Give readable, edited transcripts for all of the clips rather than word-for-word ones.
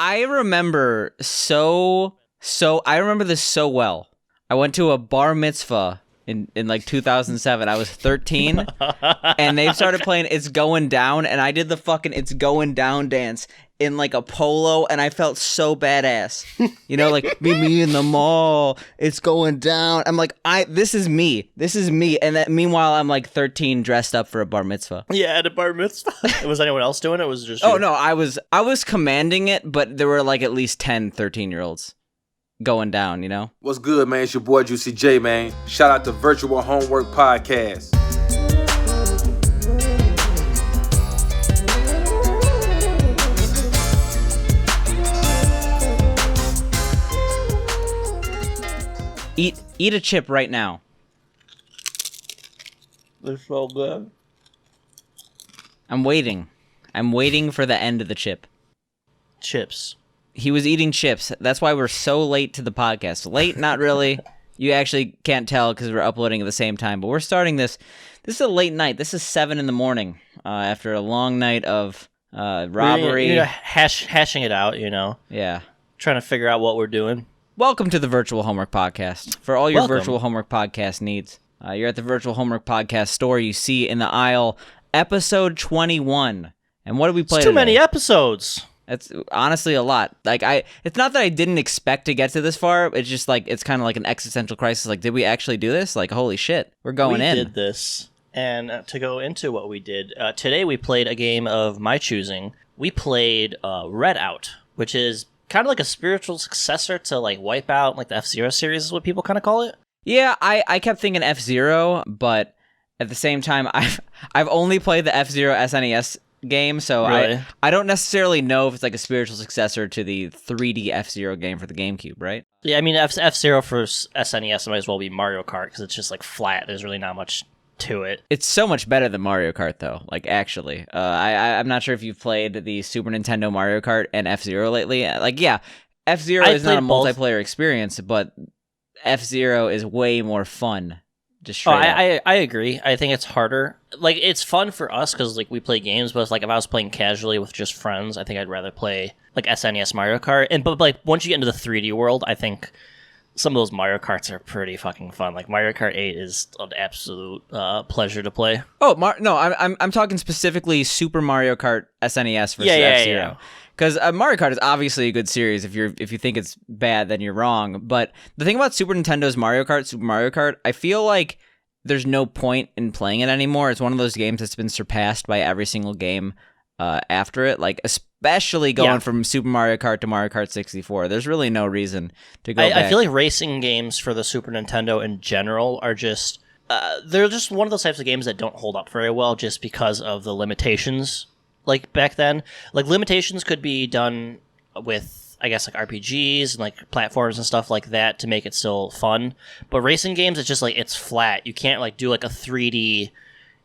I remember I remember this so well. I went to a bar mitzvah in like 2007. I was 13 and they started playing It's Going Down, and I did the fucking It's Going Down dance in like a polo, and I felt so badass. You know, like meet me in the mall, it's going down. I'm like, this is me. And that meanwhile I'm like 13 dressed up for a bar mitzvah. Yeah, at a bar mitzvah. Was anyone else doing it? Was it just you? Oh no, I was commanding it, but there were like at least 10 13-year-olds going down, you know? What's good, man? It's your boy Juicy J, man. Shout out to Virtual Homework Podcast. Eat a chip right now. They're so good. I'm waiting for the end of the chip. Chips. He was eating chips. That's why we're so late to the podcast. Late, not really. You actually can't tell because we're uploading at the same time. But we're starting this. This is a late night. This is 7 a.m. After a long night of robbery. You're hashing it out, you know. Yeah. Trying to figure out what we're doing. Welcome to the Virtual Homework Podcast. For all your Virtual Homework Podcast needs, you're at the Virtual Homework Podcast store. You see in the aisle, episode 21. And what did we play It's too today? many episodes. That's honestly a lot. Like it's not that I didn't expect to get to this far. It's just like it's kind of like an existential crisis. Like, did we actually do this? Like, holy shit, we're going in. We did this, and to go into what we did today, we played a game of my choosing. We played Redout, which is kind of like a spiritual successor to like Wipeout, like the F-Zero series is what people kind of call it. Yeah, I kept thinking F-Zero, but at the same time, I've only played the F-Zero SNES game, so really? I don't necessarily know if it's like a spiritual successor to the 3D F-Zero game for the GameCube, right? Yeah, I mean, F-Zero for SNES might as well be Mario Kart because it's just like flat. There's really not much to it. It's so much better than Mario Kart, though. Like, actually, I'm not sure if you've played the Super Nintendo Mario Kart and F-Zero lately. Like, yeah, F-Zero is not a multiplayer experience, but F-Zero is way more fun. Just straight up. I agree. I think it's harder. Like, it's fun for us because like we play games, but it's like if I was playing casually with just friends, I think I'd rather play like SNES Mario Kart. But like once you get into the 3D world, I think some of those Mario Karts are pretty fucking fun. Like Mario Kart 8 is an absolute pleasure to play. Oh, no, I'm talking specifically Super Mario Kart SNES versus F-Zero. Because Mario Kart is obviously a good series. If you think it's bad, then you're wrong. But the thing about Super Nintendo's Super Mario Kart, I feel like there's no point in playing it anymore. It's one of those games that's been surpassed by every single game after it. Like, especially going from Super Mario Kart to Mario Kart 64. There's really no reason to go back. I feel like racing games for the Super Nintendo in general are just... they're just one of those types of games that don't hold up very well just because of the limitations. Like, back then, like, limitations could be done with, I guess, like, RPGs and, like, platforms and stuff like that to make it still fun. But racing games, it's just, like, it's flat. You can't, like, do, like, a 3D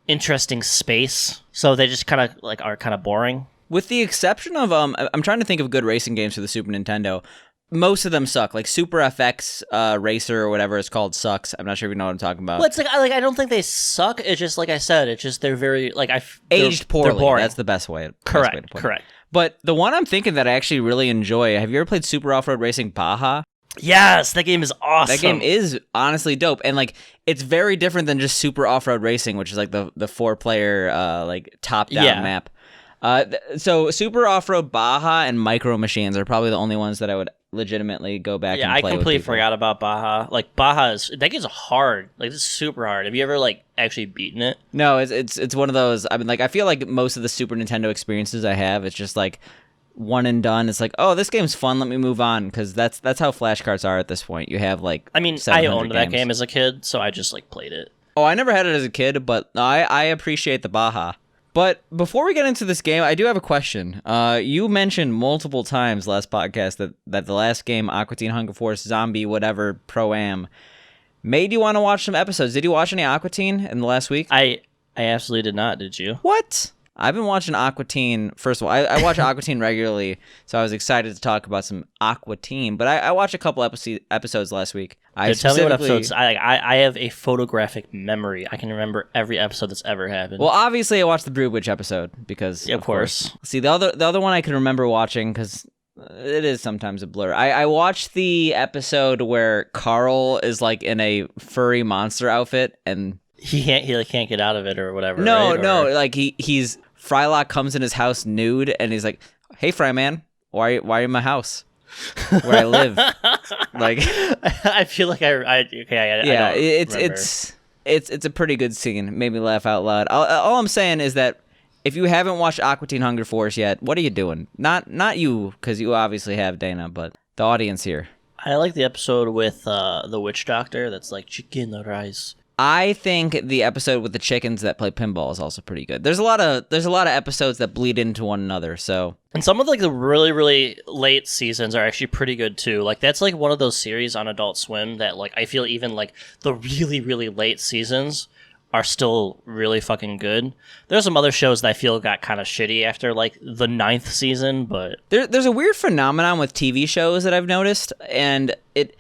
interesting space. So they just kind of, like, are kind of boring. With the exception of, I'm trying to think of good racing games for the Super Nintendo. Most of them suck. Like Super FX Racer or whatever it's called sucks. I'm not sure if you know what I'm talking about. Well, it's like I don't think they suck. It's just like I said. It's just they're very like aged poorly. They're boring. That's the best way. Correct. But the one I'm thinking that I actually really enjoy. Have you ever played Super Off-Road Racing Baja? Yes, that game is awesome. That game is honestly dope, and like it's very different than just Super Off-Road Racing, which is like the 4-player like top-down map. So Super Off-Road Baja and Micro Machines are probably the only ones that I would legitimately go back and play. Yeah, I completely forgot about Baja. Like Baja that game's hard. Like it's super hard. Have you ever like actually beaten it? No, it's one of those. I mean, like I feel like most of the Super Nintendo experiences I have, it's just like one and done. It's like, oh, this game's fun. Let me move on, because that's how flashcards are at this point. You have like, I mean, I owned that game as a kid, so I just like played it. Oh, I never had it as a kid, but I appreciate the Baja. But before we get into this game, I do have a question. You mentioned multiple times last podcast that the last game, Aqua Teen Hunger Force Zombie whatever Pro-Am, made you want to watch some episodes. Did you watch any Aqua Teen in the last week? I absolutely did not. Did you? What? I've been watching Aqua Teen. First of all, I watch Aqua Teen regularly, so I was excited to talk about some Aqua Teen. But I watched a couple episodes last week. Tell me what episodes. I have a photographic memory. I can remember every episode that's ever happened. Well, obviously, I watched the Brood Witch episode because, of course. See, the other one I can remember watching because It is sometimes a blur. I watched the episode where Carl is like in a furry monster outfit and he like can't get out of it or whatever. no, right? no, like he's Frylock comes in his house nude and he's like, "Hey, Fryman, why are you in my house where I live?" Like, I feel like I yeah, don't it's a pretty good scene. Made me laugh out loud. All I'm saying is that if you haven't watched Aqua Teen Hunger Force yet, what are you doing? Not you, because you obviously have, Dana, but the audience here. I like the episode with the witch doctor that's like chicken rice. I think the episode with the chickens that play pinball is also pretty good. There's a lot of episodes that bleed into one another. So, and some of like the really really late seasons are actually pretty good too. Like that's like one of those series on Adult Swim that like I feel even like the really really late seasons are still really fucking good. There's some other shows that I feel got kind of shitty after like the 9th season, but there's a weird phenomenon with TV shows that I've noticed, and it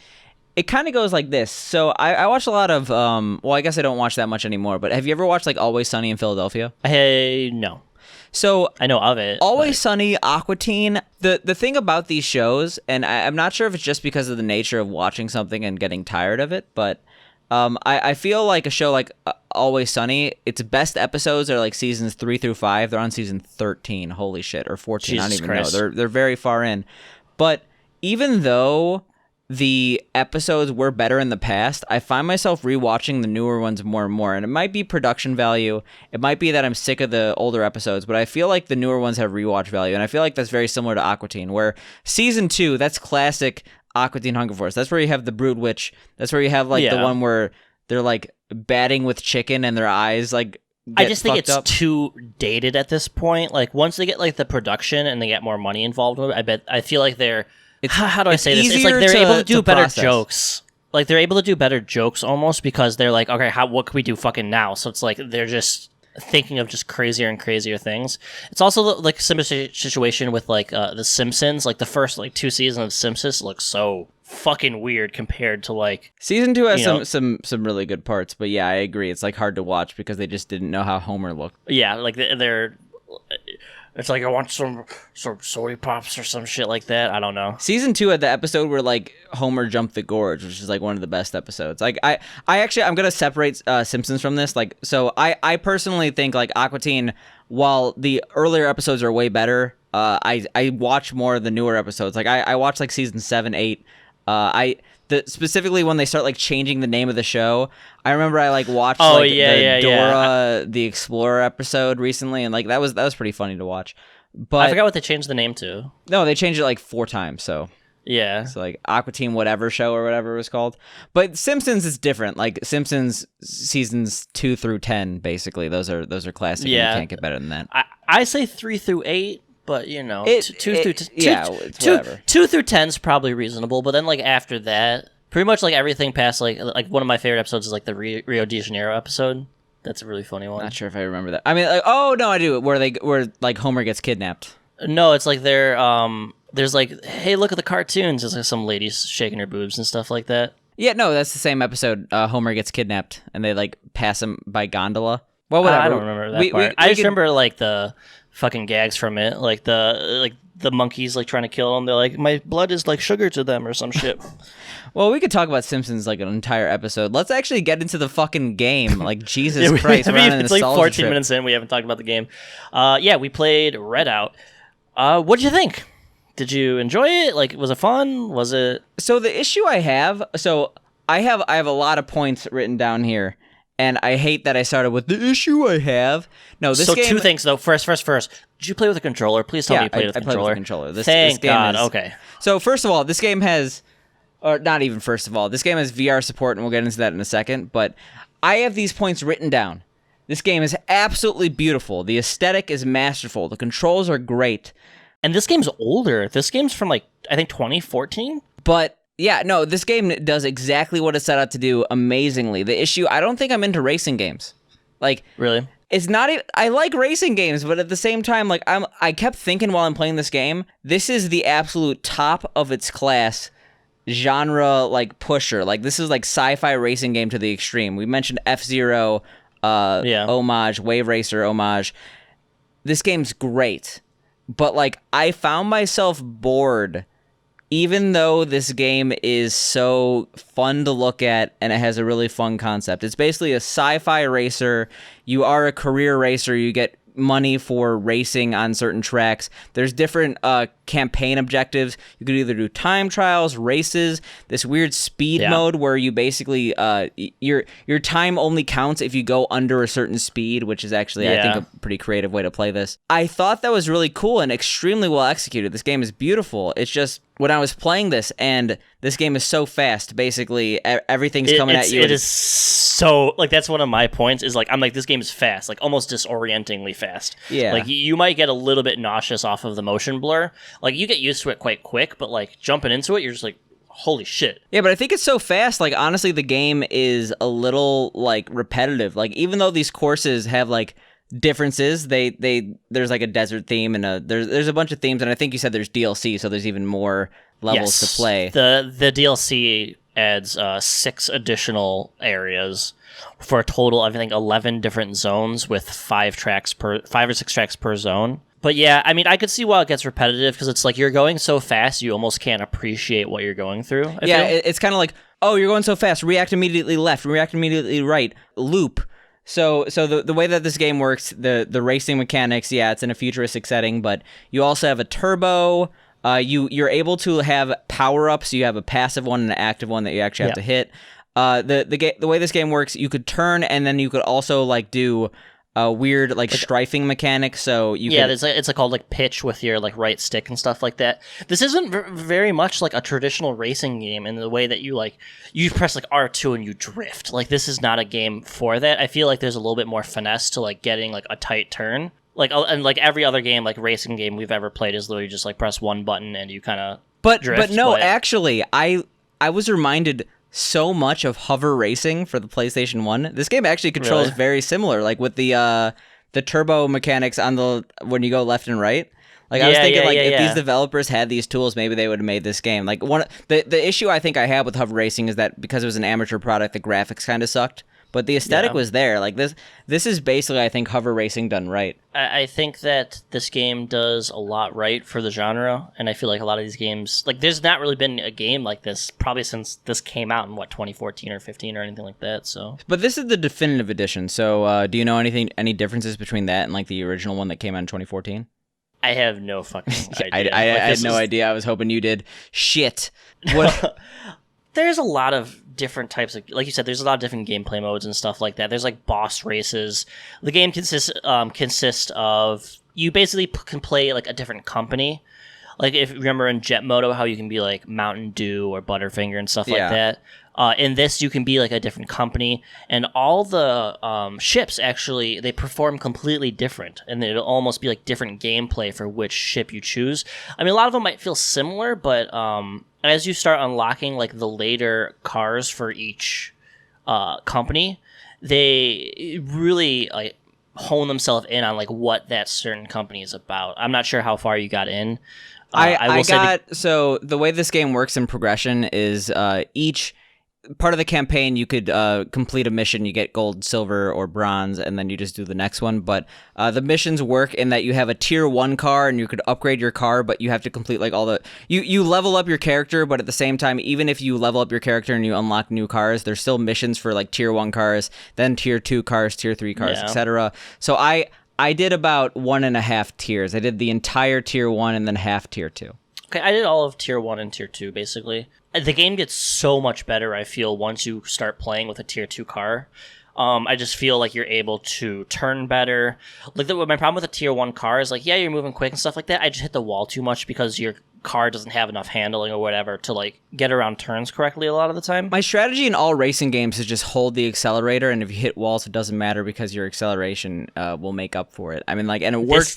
kind of goes like this. So I watch a lot of well, I guess I don't watch that much anymore, but have you ever watched like Always Sunny in Philadelphia? Hey, no. So I know of it. Always Sunny, Aqua Teen. The thing about these shows, and I'm not sure if it's just because of the nature of watching something and getting tired of it, but I feel like a show like Always Sunny, its best episodes are like seasons 3 through 5. They're on season 13. Holy shit, or 14. Jesus I don't even Christ. know. They're very far in. But even though the episodes were better in the past, I find myself rewatching the newer ones more and more. And it might be production value. It might be that I'm sick of the older episodes, but I feel like the newer ones have rewatch value. And I feel like that's very similar to Aqua Teen, where season 2, that's classic Aqua Teen Hunger Force. That's where you have the Brood Witch. That's where you have like the one where they're like batting with chicken and their eyes like I just think it's up. too dated at this point. Like once they get like the production and they get more money involved with it, I feel like they're how do I say this? It's like they're able to do better process. jokes. Like they're able to do better jokes almost because they're like, okay, what can we do fucking now? So it's like they're just thinking of just crazier and crazier things. It's also like a similar situation with like The Simpsons. Like the first like 2 seasons of Simpsons look so fucking weird compared to like season 2 has some really good parts, but yeah, I agree. It's like hard to watch because they just didn't know how Homer looked. Yeah, like they're. It's like I want some soy pops or some shit like that. I don't know. Season 2 had the episode where like Homer jumped the gorge, which is like one of the best episodes. Like I actually I'm gonna separate Simpsons from this. Like so I personally think like Aqua Teen, while the earlier episodes are way better, I watch more of the newer episodes. Like I watch like season 7, 8. Specifically when they start like changing the name of the show. I remember I like watched Dora the Explorer episode recently, and like that was pretty funny to watch. But I forgot what they changed the name to. No, they changed it like 4 times. So yeah, so like Aqua Teen whatever show or whatever it was called. But Simpsons is different. Like Simpsons seasons 2 through 10, basically those are classic. Yeah, and you can't get better than that. I say 3 through 8. But you know, it's whatever. 2 through 10 is probably reasonable. But then, like after that, pretty much like everything past like one of my favorite episodes is like the Rio de Janeiro episode. That's a really funny one. Not sure if I remember that. I mean, like, oh no, I do. Where like Homer gets kidnapped. No, it's like there's like, hey, look at the cartoons. There's like some ladies shaking her boobs and stuff like that. Yeah, no, that's the same episode. Homer gets kidnapped and they like pass him by gondola. Well, whatever. I don't remember that part. I just remember like the fucking gags from it, like the monkeys like trying to kill him. They're like, my blood is like sugar to them or some shit. Well, we could talk about Simpsons like an entire episode. Let's actually get into the fucking game. Like Jesus Christ, it's like 14 minutes in. We haven't talked about the game. Yeah, we played Redout. What'd you think? Did you enjoy it? Like, was it fun? Was it? So the issue I have, I have a lot of points written down here. And I hate that I started with the issue I have. No, this game... 2 things, though. First. Did you play with a controller? Please tell me you played with a controller. I played with a controller. Thank God. Okay. So, first of all, this game has... Or not even first of all. This game has VR support, and we'll get into that in a second. But I have these points written down. This game is absolutely beautiful. The aesthetic is masterful. The controls are great. And this game's older. This game's from, like, I think 2014? But... yeah, no, this game does exactly what it set out to do amazingly. The issue, I don't think I'm into racing games. Like, really? It's not I like racing games, but at the same time, like I kept thinking while I'm playing this game, this is the absolute top of its class genre like pusher. Like this is like sci-fi racing game to the extreme. We mentioned F-Zero homage, Wave Racer homage. This game's great. but like I found myself bored even though this game is so fun to look at and it has a really fun concept. It's basically a sci-fi racer. You are a career racer. You get money for racing on certain tracks. There's different campaign objectives. You could either do time trials, races, this weird speed mode where you basically your time only counts if you go under a certain speed, which is actually I think a pretty creative way to play this. I thought that was really cool and extremely well executed. This game is beautiful. It's just when I was playing this, and this game is so fast, basically everything's coming at you. It is so, like, that's one of my points, is like, I'm like, this game is fast, like almost disorientingly fast. Yeah. Like, you might get a little bit nauseous off of the motion blur. Like, you get used to it quite quick, but like jumping into it, you're just like, holy shit. Yeah, but I think it's so fast, like, honestly, the game is a little, like, repetitive. Like, even though these courses have, like, differences, there's like a desert theme and there's a bunch of themes, and I think you said there's DLC, so there's even more levels to play. The DLC adds 6 additional areas for a total of, I think, 11 different zones with 5 or 6 tracks per zone. But yeah, I mean, I could see why it gets repetitive, because it's like you're going so fast you almost can't appreciate what you're going through. It's kind of like, oh, you're going so fast, react immediately left, react immediately right, loop. So the way that this game works, the racing mechanics, it's in a futuristic setting, but you also have a turbo. You're able to have power-ups. You have a passive one and an active one that you actually have to hit. The way this game works, you could turn, and then you could also like do a weird like strafing mechanic. So you it's called like pitch with your like right stick and stuff like that. This isn't very much like a traditional racing game in the way that you press like R2 and you drift. Like, this is not a game for that. I feel like there's a little bit more finesse to like getting like a tight turn. Like, and like every other game, like racing game we've ever played, is literally just like press one button and you kind of drift. But no, actually, I was reminded so much of hover racing for the PlayStation 1. This game actually controls very similar, like with the turbo mechanics on when you go left and right. Like, I was thinking, if these developers had these tools, maybe they would have made this game. Like, the issue I think I had with hover racing is that because it was an amateur product, the graphics kind of sucked. But the aesthetic was there. Like, this is basically, I think, hover racing done right. I think that this game does a lot right for the genre, and I feel like a lot of these games, like, there's not really been a game like this probably since this came out in 2014 or 15 or anything like that. So, but this is the definitive edition. So, do you know any differences between that and like the original one that came out in 2014? I have no fucking idea. I had no idea. I was hoping you did. Shit. What? There's a lot of different types of, like you said, there's a lot of different gameplay modes and stuff like that. There's like boss races. The game consists of, you basically can play like a different company. Like, if you remember in Jet Moto how you can be like Mountain Dew or Butterfinger and stuff like that. In this, you can be like a different company, and all the ships actually, they perform completely different, and it'll almost be like different gameplay for which ship you choose. I mean, a lot of them might feel similar, but as you start unlocking like the later cars for each company, they really like hone themselves in on like what that certain company is about. I'm not sure how far you got in. So the way this game works in progression is each part of the campaign, you could complete a mission, you get gold, silver, or bronze, and then you just do the next one. But the missions work in that you have a tier 1 car, and you could upgrade your car, but you have to complete like all the... You level up your character, but at the same time, even if you level up your character and you unlock new cars, there's still missions for like tier 1 cars, then tier 2 cars, tier 3 cars, etc. So I did about 1.5 tiers. I did the entire tier 1 and then half tier 2. Okay, I did all of tier 1 and tier 2, basically. The game gets so much better, I feel, once you start playing with a tier 2 car. I just feel like you're able to turn better. Like, my problem with a tier 1 car is, like, yeah, you're moving quick and stuff like that. I just hit the wall too much because your car doesn't have enough handling or whatever to, like, get around turns correctly a lot of the time. My strategy in all racing games is just hold the accelerator, and if you hit walls, it doesn't matter because your acceleration will make up for it. I mean, like, and it works.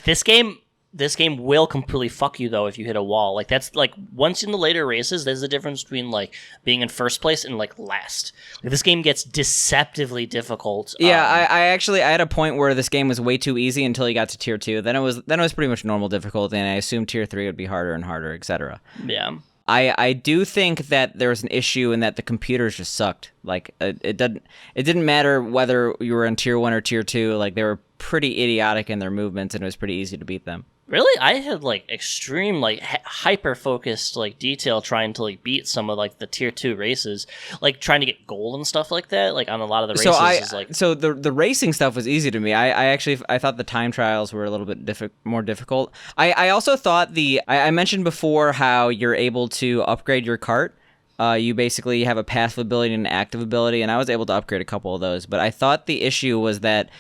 This game will completely fuck you, though, if you hit a wall. Like, that's, like, once in the later races, there's a difference between, like, being in first place and, like, last. Like, this game gets deceptively difficult. Yeah, I had a point where this game was way too easy until you got to tier 2. Then it was pretty much normal difficulty, and I assumed tier 3 would be harder and harder, etc. Yeah. I do think that there was an issue in that the computers just sucked. Like, it didn't matter whether you were in tier 1 or tier 2. Like, they were pretty idiotic in their movements, and it was pretty easy to beat them. Really? I had like extreme like hyper focused like detail trying to like beat some of like the tier 2 races, like trying to get gold and stuff like that, like on a lot of the races. So the racing stuff was easy to me. I thought the time trials were a little bit more difficult. I also thought I mentioned before how you're able to upgrade your cart. You basically have a passive ability and an active ability, and I was able to upgrade a couple of those. But I thought the issue was that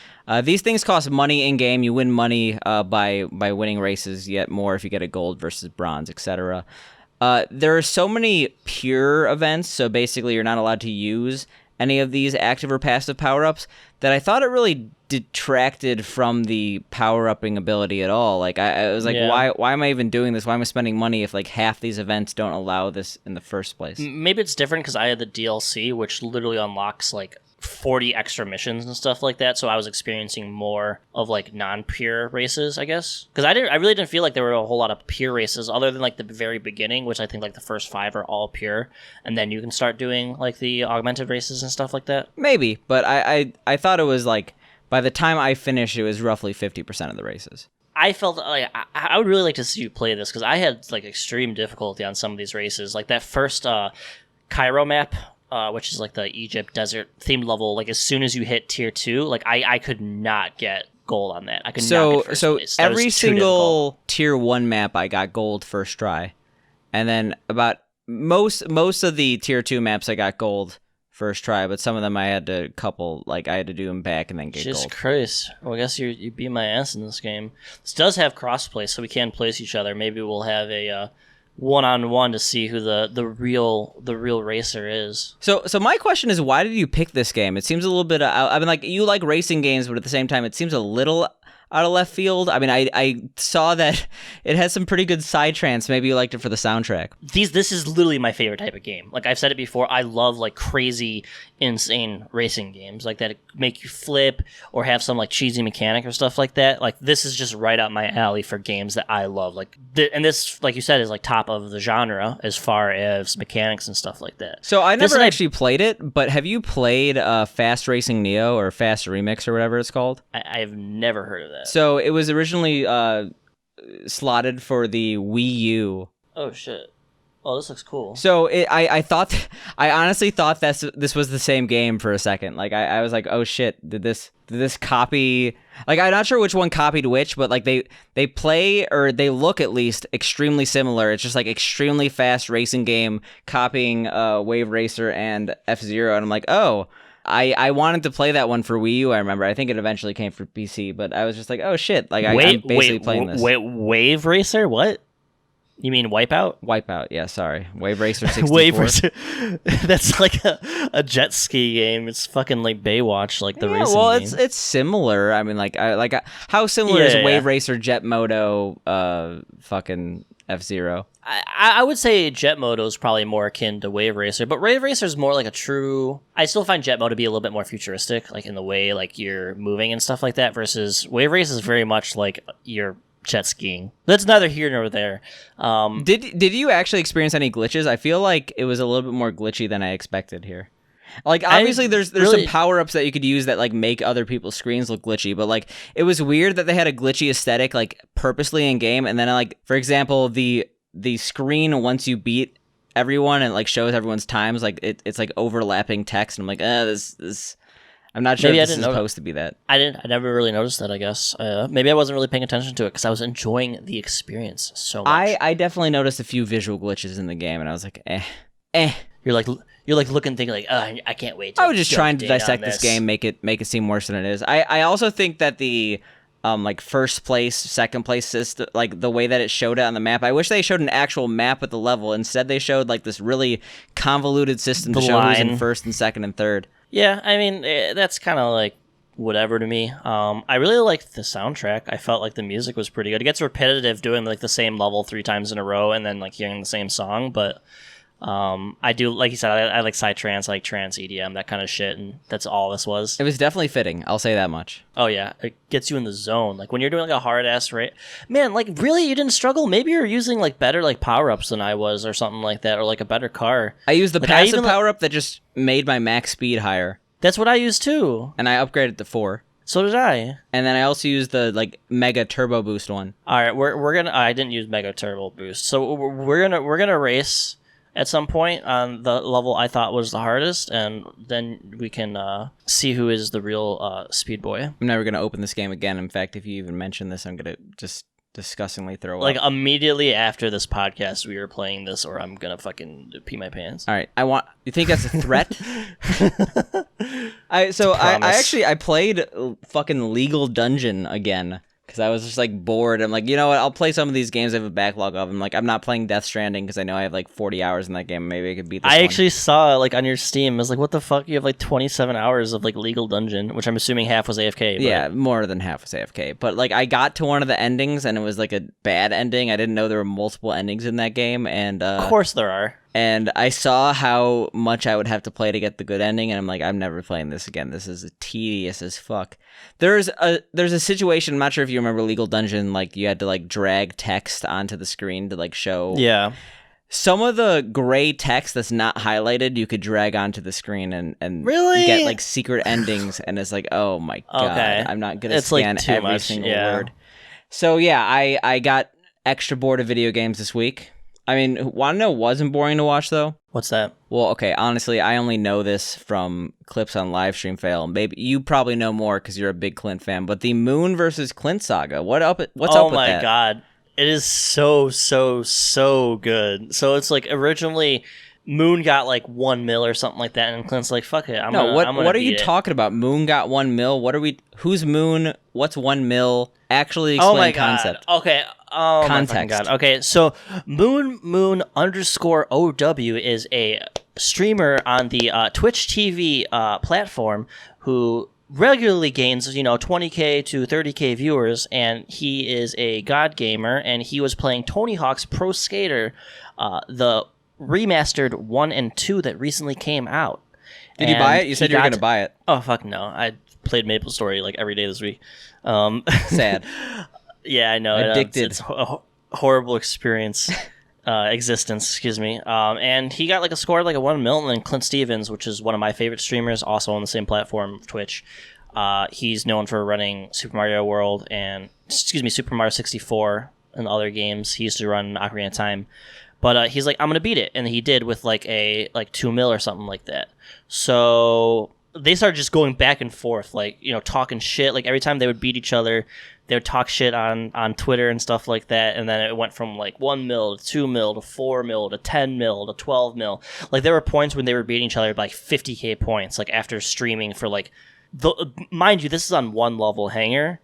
these things cost money in game. You win money by winning races, yet more if you get a gold versus bronze, etc. There are so many pure events, so basically you're not allowed to use any of these active or passive power-ups, that I thought it really detracted from the power-upping ability at all. Like I was like, why am I even doing this? Why am I spending money if like half these events don't allow this in the first place? Maybe it's different because I had the DLC, which literally unlocks like 40 extra missions and stuff like that, so I was experiencing more of like non-pure races, I guess, because I really didn't feel like there were a whole lot of pure races other than like the very beginning, which I think like the first 5 are all pure, and then you can start doing like the augmented races and stuff like that. Maybe, but I thought it was like by the time I finished it was roughly 50% of the races. I felt like I would really like to see you play this because I had like extreme difficulty on some of these races, like that first Cairo map, which is like the Egypt desert themed level. Like as soon as you hit tier 2, like I could not get gold on that. I could not get first place. That every was too single difficult. tier 1 map I got gold first try, and then about most of the tier 2 maps I got gold first try, but some of them I had to do them back and then get Jesus gold. Christ. Well, I guess you beat my ass in this game. This does have crossplay, so we can place each other. Maybe we'll have a one-on-one to see who the real racer is. So my question is, why did you pick this game? It seems a little bit I mean, like, you like racing games, but at the same time it seems a little out of left field. I mean, I saw that it has some pretty good psytrance. Maybe you liked it for the soundtrack. This is literally my favorite type of game. Like I've said it before, I love like crazy, insane racing games like that make you flip or have some like cheesy mechanic or stuff like that. Like this is just right up my alley for games that I love. Like and this, like you said, is like top of the genre as far as mechanics and stuff like that. So I never actually played it, but have you played Fast Racing Neo or Fast Remix or whatever it's called? I've never heard of that. So it was originally slotted for the Wii U. Oh shit! Oh, this looks cool. So I honestly thought this was the same game for a second. Like I was like, oh shit, did this copy? Like I'm not sure which one copied which, but like they play, or they look at least extremely similar. It's just like extremely fast racing game copying Wave Racer and F-Zero, and I'm like, oh. I wanted to play that one for Wii U, I remember. I think it eventually came for PC, but I was just like, oh shit, like I'm basically playing this. Wave Racer? What? You mean Wipeout? Wipeout, yeah, sorry. Wave Racer 64. Wave Racer. That's like a jet ski game. It's fucking like Baywatch, like the racing game. It's similar. I mean, how similar is Wave Racer Jet Moto fucking F-Zero? I would say Jet Moto is probably more akin to Wave Racer, but Wave Racer is more like a true... I still find Jet Moto to be a little bit more futuristic, like in the way like you're moving and stuff like that, versus Wave Racer is very much like you're jet skiing. That's neither here nor there. Did you actually experience any glitches? I feel like it was a little bit more glitchy than I expected here. Like, obviously, there's some power-ups that you could use that, like, make other people's screens look glitchy, but, like, it was weird that they had a glitchy aesthetic, like, purposely in-game, and then, like, for example, the screen, once you beat everyone and, like, shows everyone's times, like, it's, like, overlapping text, and I'm like, this... I'm not sure if this is supposed to be that. I never really noticed that, I guess. Maybe I wasn't really paying attention to it, because I was enjoying the experience so much. I definitely noticed a few visual glitches in the game, and I was like, You're like looking, thinking like, oh, I can't wait. I was just trying to dissect this game, make it seem worse than it is. I also think that the like first place, second place system, like the way that it showed it on the map, I wish they showed an actual map with the level. Instead, they showed like this really convoluted system to show who's in first and second and third. Yeah, I mean that's kind of like whatever to me. I really liked the soundtrack. I felt like the music was pretty good. It gets repetitive doing like the same level 3 times in a row and then like hearing the same song, but I do, like you said, I like psytrance, I like trance, EDM, that kind of shit, and that's all this was. It was definitely fitting, I'll say that much. Oh yeah, it gets you in the zone. Like when you're doing like a hard ass rate, man, like really you didn't struggle? Maybe you're using like better like power-ups than I was or something like that, or like a better car. I used the passive power-up that just made my max speed higher. That's what I used too. And I upgraded to 4. So did I. And then I also used the like Mega Turbo Boost one. All right, we're gonna. I didn't use Mega Turbo Boost, so we're gonna race at some point on the level I thought was the hardest, and then we can see who is the real Speed Boy. I'm never gonna open this game again. In fact, if you even mention this, I'm gonna just disgustingly throw Like up. immediately after this podcast, we are playing this, or I'm gonna fucking pee my pants. All right, you think that's a threat? I actually played fucking Legal Dungeon again because I was just like bored. I'm like, you know what? I'll play some of these games I have a backlog of. I'm like, I'm not playing Death Stranding because I know I have like 40 hours in that game. Maybe I could beat this one. Actually saw like on your Steam. I was like, what the fuck? You have like 27 hours of like Legal Dungeon, which I'm assuming half was AFK. But... Yeah, more than half was AFK. But like, I got to one of the endings and it was like a bad ending. I didn't know there were multiple endings in that game, and of course there are. And I saw how much I would have to play to get the good ending, and I'm like, I'm never playing this again. This is tedious as fuck. There's a situation, I'm not sure if you remember Legal Dungeon, like you had to like drag text onto the screen to like show. Yeah. Some of the gray text that's not highlighted, you could drag onto the screen and really get like secret endings, and it's like, oh my god, okay. I'm not gonna it's scan like every much. single Yeah. word. So yeah, I got extra bored of video games this week. I mean, want to know wasn't boring to watch, though? What's that? Well, okay, honestly, I only know this from clips on Livestream Fail. Maybe you probably know more because you're a big Clint fan, but the Moon versus Clint saga, what's up with that? Oh my god. It is so good. So it's like originally Moon got like 1 mil or something like that, and Clint's like, fuck it, what are you talking about? Moon got 1 mil? Who's Moon? What's 1 mil? Actually explain oh my concept. God. Okay. Oh context. My God. Okay, so Moon _ OW is a streamer on the Twitch TV platform who regularly gains 20k to 30k viewers, and he is a god gamer, and he was playing Tony Hawk's Pro Skater, the remastered 1 and 2 that recently came out. Did you buy it? You said you were going to buy it. Oh fuck no! I played MapleStory like every day this week. Sad. Yeah, I know. Addicted. It's a horrible existence. Excuse me. And he got like a score of like a 1 mil, and then Clint Stevens, which is one of my favorite streamers, also on the same platform, Twitch. He's known for running Super Mario World and Super Mario 64 and other games. He used to run Ocarina of Time. But he's like, I'm gonna beat it, and he did with like 2 mil or something like that. So they started just going back and forth, like talking shit. Like every time they would beat each other, they would talk shit on Twitter and stuff like that. And then it went from like 1 mil to 2 mil to 4 mil to 10 mil to 12 mil. Like there were points when they were beating each other by like 50k points, like after streaming for like mind you, this is on one level hanger.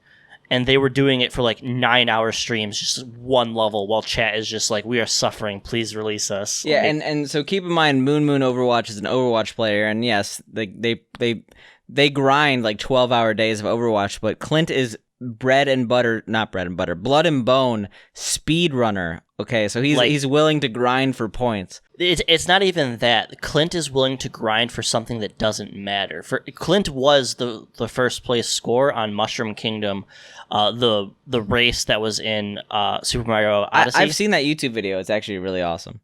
And they were doing it for like 9-hour streams, just one level, while chat is just like, we are suffering, please release us. Yeah, and so keep in mind, Moon Overwatch is an Overwatch player, and yes, they grind like 12-hour days of Overwatch, but Clint is blood and bone speedrunner. Okay, so he's willing to grind for points. It's not even that. Clint is willing to grind for something that doesn't matter. Clint was the first place score on Mushroom Kingdom, the race that was in Super Mario Odyssey. I've seen that YouTube video. It's actually really awesome.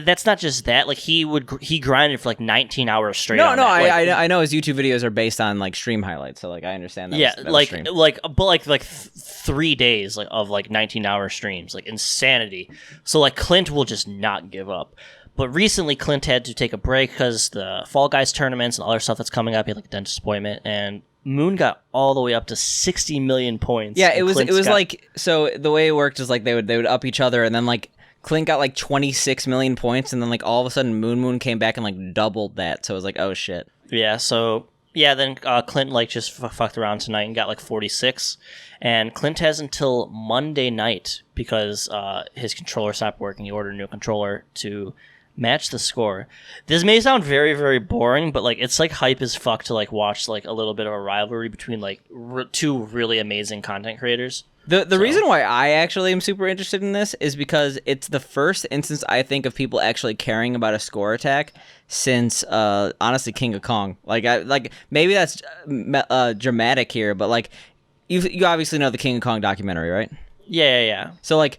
That's not just that. Like he grinded for like 19 hours straight. I know his YouTube videos are based on like stream highlights, so like I understand that. Yeah, that 3 days of like 19-hour streams, like insanity. So like Clint will just not give up. But recently Clint had to take a break because the Fall Guys tournaments and other stuff that's coming up. He had like a dentist appointment, and Moon got all the way up to 60 million points. Yeah, it was like, so the way it worked is like they would up each other, and then like Clint got like 26 million points, and then like all of a sudden Moon came back and like doubled that. So it was like, oh shit. Yeah, so yeah, then Clint like just fucked around tonight and got like 46. And Clint has until Monday night, because his controller stopped working. He ordered a new controller to match the score. This may sound very, very boring, but like it's like hype as fuck to like watch like a little bit of a rivalry between like two really amazing content creators. The reason why I actually am super interested in this is because it's the first instance I think of people actually caring about a score attack since honestly King of Kong. Like maybe that's dramatic here, but like you obviously know the King of Kong documentary, right? Yeah. So like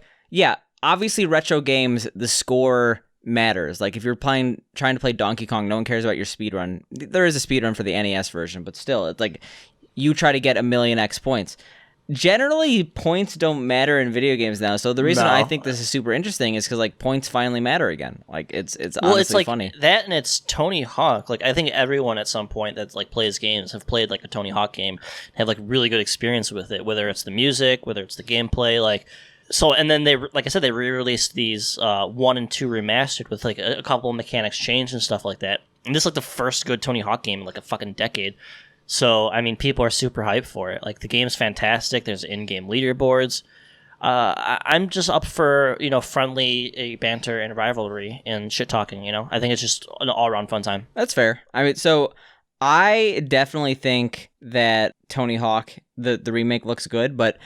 obviously retro games, the score matters. Like if you're trying to play Donkey Kong, no one cares about your speedrun. There is a speedrun for the NES version, but still, it's like you try to get 1,000,000x points. Generally, points don't matter in video games now. So the reason I think this is super interesting is because like points finally matter again. Like it's honestly it's like funny. that, and it's Tony Hawk. Like I think everyone at some point that like plays games have played like a Tony Hawk game, have like really good experience with it. Whether it's the music, whether it's the gameplay, like. So and then they, like I said, they re-released these 1 and 2 remastered with like a couple of mechanics changed and stuff like that. And this is like the first good Tony Hawk game in like a fucking decade. So, I mean, people are super hyped for it. Like, the game's fantastic. There's in-game leaderboards. I'm just up for, friendly banter and rivalry and shit-talking, I think it's just an all-around fun time. That's fair. I mean, so I definitely think that Tony Hawk, the remake, looks good, but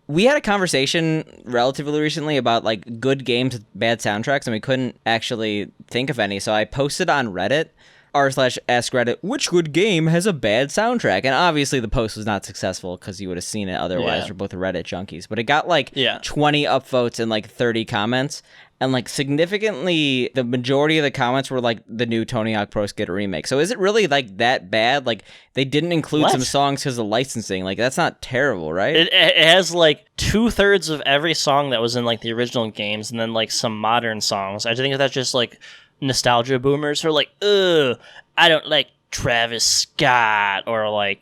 we had a conversation relatively recently about, like, good games with bad soundtracks, and we couldn't actually think of any, so I posted on Reddit, r/ask Reddit, which good game has a bad soundtrack? And obviously the post was not successful because you would have seen it otherwise. We're both Reddit junkies. But it got like 20 upvotes and like 30 comments. And like significantly, the majority of the comments were like the new Tony Hawk Pro Skater remake. So is it really like that bad? Like they didn't include some songs because of licensing. Like that's not terrible, right? It has like 2/3 of every song that was in like the original games and then like some modern songs. I think that's just like nostalgia boomers who are like, ugh, I don't like Travis Scott or like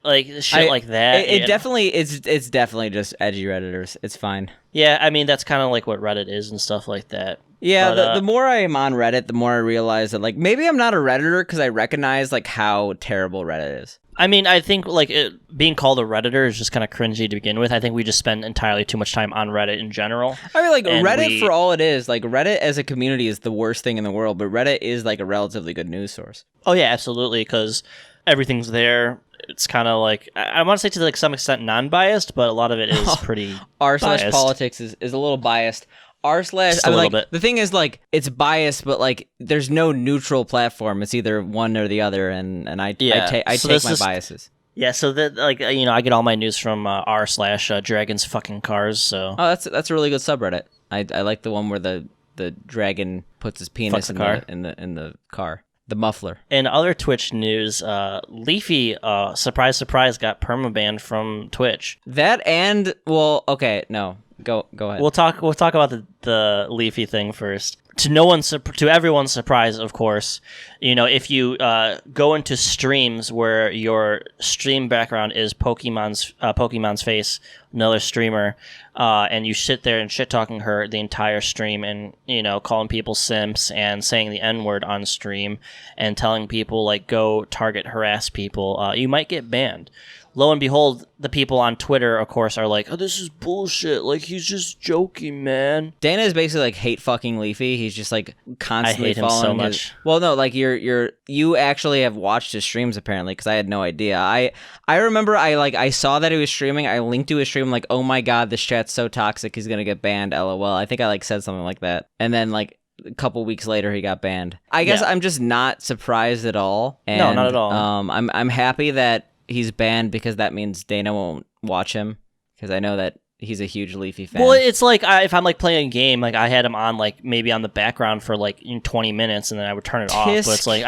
like shit like that. It definitely it's definitely just edgy Redditors. It's fine. Yeah, I mean that's kind of like what Reddit is and stuff like that. Yeah, but, the more I am on Reddit, the more I realize that like maybe I'm not a Redditor because I recognize like how terrible Reddit is. I mean, I think like being called a Redditor is just kind of cringy to begin with. I think we just spend entirely too much time on Reddit in general. I mean, like Reddit for all it is, like Reddit as a community is the worst thing in the world, but Reddit is like a relatively good news source. Oh yeah, absolutely, because everything's there. It's kind of like I want to say to like some extent non-biased, but a lot of it is pretty r/politics is a little biased. Bit. The thing is, like, it's biased, but like, there's no neutral platform. It's either one or the other, and I take my biases. Yeah, so that like I get all my news from r/dragons fucking cars. So that's a really good subreddit. I like the one where the dragon puts his penis in the car. The muffler. In other Twitch news, Leafy, surprise, surprise, got permabanned from Twitch. That and okay, no. Go ahead. We'll talk about the Leafy thing first. To everyone's surprise, of course, if you go into streams where your stream background is Pokemon's face, another streamer, and you sit there and shit talking her the entire stream, and calling people simps and saying the N-word on stream and telling people like go target harass people, you might get banned. Lo and behold, the people on Twitter, of course, are like, "Oh, this is bullshit. Like, he's just joking, man." Dana is basically like hate fucking Leafy. He's just like constantly I hate him so much. Well, no, like you actually have watched his streams apparently because I had no idea. I remember I saw that he was streaming. I linked to his stream like, "Oh my god, this chat's so toxic. He's gonna get banned." LOL. I think I like said something like that, and then like a couple weeks later he got banned. I guess I'm just not surprised at all. And, no, not at all. I'm happy that he's banned because that means Dana won't watch him because I know that he's a huge Leafy fan. Well, it's like if I'm like playing a game, like I had him on like maybe on the background for like 20 minutes and then I would turn it off. But it's like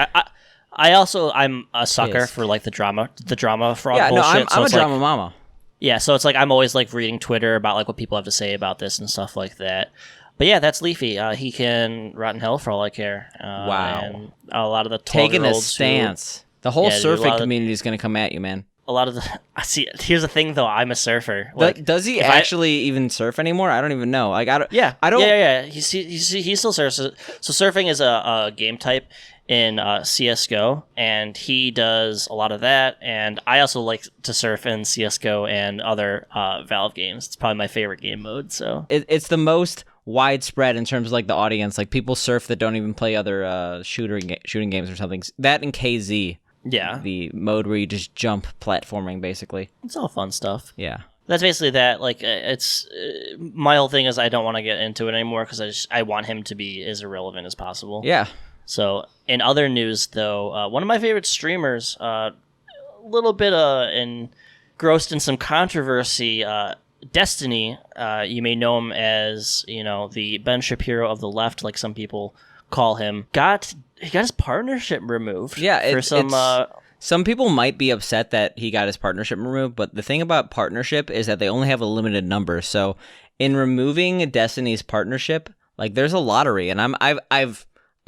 I'm a sucker for like the drama fraud bullshit. Yeah, no, I'm a drama like, mama. Yeah, so it's like I'm always like reading Twitter about like what people have to say about this and stuff like that. But yeah, that's Leafy. He can rot in hell for all I care. Wow. And a lot of the 12-year-olds taking a stance. The whole surfing community is going to come at you, man. A lot of I see. Here's the thing, though. I'm a surfer. Like, does he actually even surf anymore? I don't even know. Like, I don't. Yeah, I don't. Yeah. He still surfs. So surfing is a game type in CS:GO, and he does a lot of that. And I also like to surf in CS:GO and other Valve games. It's probably my favorite game mode. So it's the most widespread in terms of like the audience. Like people surf that don't even play other shooting games or something. That and KZ. Yeah. The mode where you just jump platforming, basically. It's all fun stuff. Yeah. That's basically that. Like, it's my whole thing is I don't want to get into it anymore because I want him to be as irrelevant as possible. Yeah. So, in other news, though, one of my favorite streamers, a little bit engrossed in some controversy, Destiny, you may know him as, the Ben Shapiro of the left, like some people call him, he got his partnership removed. Yeah, for some Some people might be upset that he got his partnership removed, but the thing about partnership is that they only have a limited number. So in removing Destiny's partnership, like there's a lottery, and I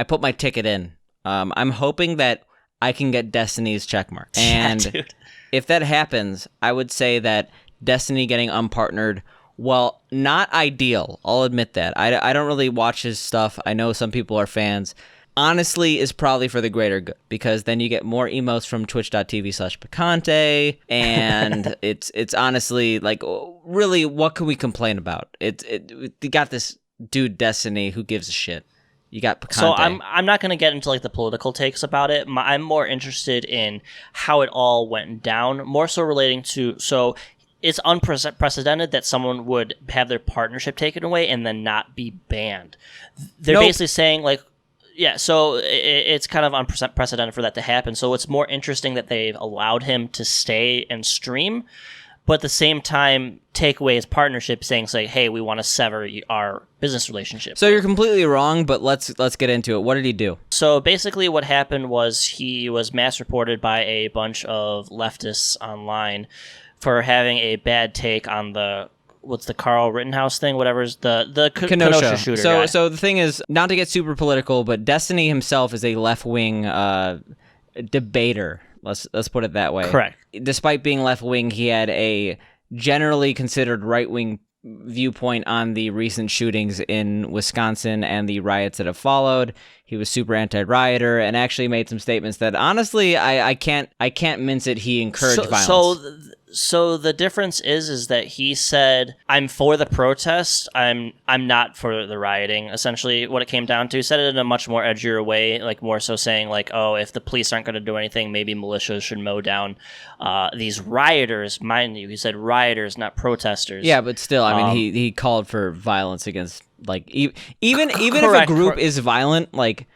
put my ticket in. I'm hoping that I can get Destiny's checkmark. And Yeah, dude. if that happens, I would say that Destiny getting unpartnered, well, not ideal. I'll admit that. I don't really watch his stuff. I know some people are fans. Honestly, is probably for the greater good, because then you get more emotes from twitch.tv/Picante, and it's honestly like, really, what can we complain about? You got this dude Destiny, who gives a shit. You got Picante. So I'm not going to get into like the political takes about it. I'm more interested in how it all went down, more so relating to, so it's unprecedented that someone would have their partnership taken away and then not be banned. They're basically saying like, yeah, so it's kind of unprecedented for that to happen. So it's more interesting that they've allowed him to stay and stream, but at the same time take away his partnership, saying like, hey, we want to sever our business relationship. So you're completely wrong, but let's get into it. What did he do? So basically what happened was he was mass reported by a bunch of leftists online for having a bad take on what's the Carl Rittenhouse thing, whatever's the Kenosha shooter guy. So the thing is, not to get super political, but Destiny himself is a left-wing debater. Let's put it that way. Correct. Despite being left-wing, he had a generally considered right-wing viewpoint on the recent shootings in Wisconsin and the riots that have followed. He was super anti-rioter and actually made some statements that honestly I can't mince it. He encouraged violence. So the difference is that he said, I'm for the protest, I'm not for the rioting, essentially what it came down to. He said it in a much more edgier way, like more so saying like, oh, if the police aren't going to do anything, maybe militias should mow down these rioters. Mind you, he said rioters, not protesters. Yeah, but still, I mean, he called for violence against, like, even if a group is violent, like,